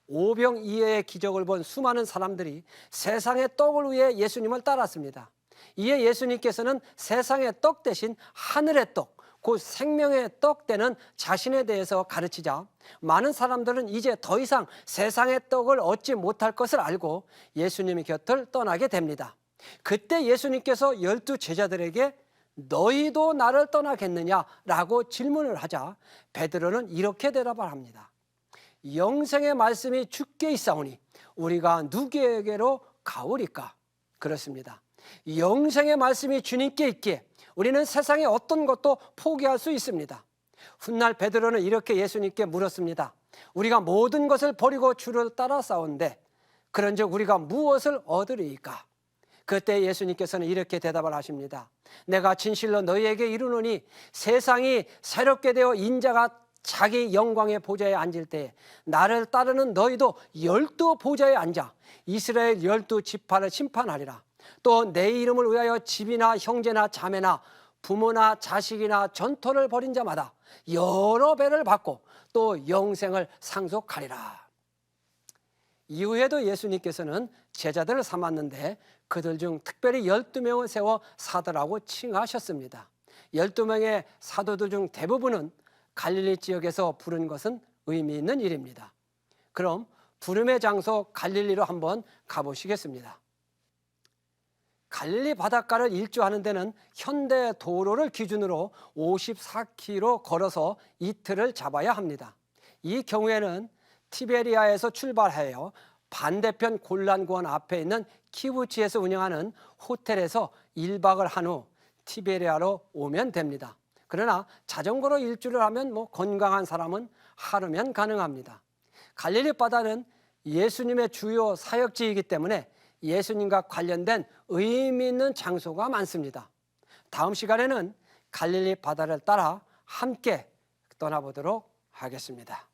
오병이어의 기적을 본 수많은 사람들이 세상의 떡을 위해 예수님을 따랐습니다. 이에 예수님께서는 세상의 떡 대신 하늘의 떡, 곧 생명의 떡 되는 자신에 대해서 가르치자 많은 사람들은 이제 더 이상 세상의 떡을 얻지 못할 것을 알고 예수님의 곁을 떠나게 됩니다. 그때 예수님께서 12 제자들에게 너희도 나를 떠나겠느냐라고 질문을 하자 베드로는 이렇게 대답을 합니다. 영생의 말씀이 주께 있사오니 우리가 누구에게로 가오리까? 그렇습니다. 영생의 말씀이 주님께 있기에 우리는 세상의 어떤 것도 포기할 수 있습니다. 훗날 베드로는 이렇게 예수님께 물었습니다. 우리가 모든 것을 버리고 주를 따라 싸운데 그런즉 우리가 무엇을 얻으리이까? 그때 예수님께서는 이렇게 대답을 하십니다. 내가 진실로 너희에게 이르노니 세상이 새롭게 되어 인자가 자기 영광의 보좌에 앉을 때 나를 따르는 너희도 12 보좌에 앉아 이스라엘 12 지파를 심판하리라. 또 내 이름을 위하여 집이나 형제나 자매나 부모나 자식이나 전토를 벌인 자마다 여러 배를 받고 또 영생을 상속하리라. 이후에도 예수님께서는 제자들을 삼았는데 그들 중 특별히 12명을 세워 사도라고 칭하셨습니다. 12명의 사도들 중 대부분은 갈릴리 지역에서 부른 것은 의미 있는 일입니다. 그럼 부름의 장소 갈릴리로 한번 가보시겠습니다. 갈릴리 바닷가를 일주하는 데는 현대 도로를 기준으로 54km 걸어서 이틀을 잡아야 합니다. 이 경우에는 티베리아에서 출발하여 반대편 골란구원 앞에 있는 키부치에서 운영하는 호텔에서 1박을 한 후 티베리아로 오면 됩니다. 그러나 자전거로 일주를 하면 건강한 사람은 하루면 가능합니다. 갈릴리 바다는 예수님의 주요 사역지이기 때문에 예수님과 관련된 의미 있는 장소가 많습니다. 다음 시간에는 갈릴리 바다를 따라 함께 떠나보도록 하겠습니다.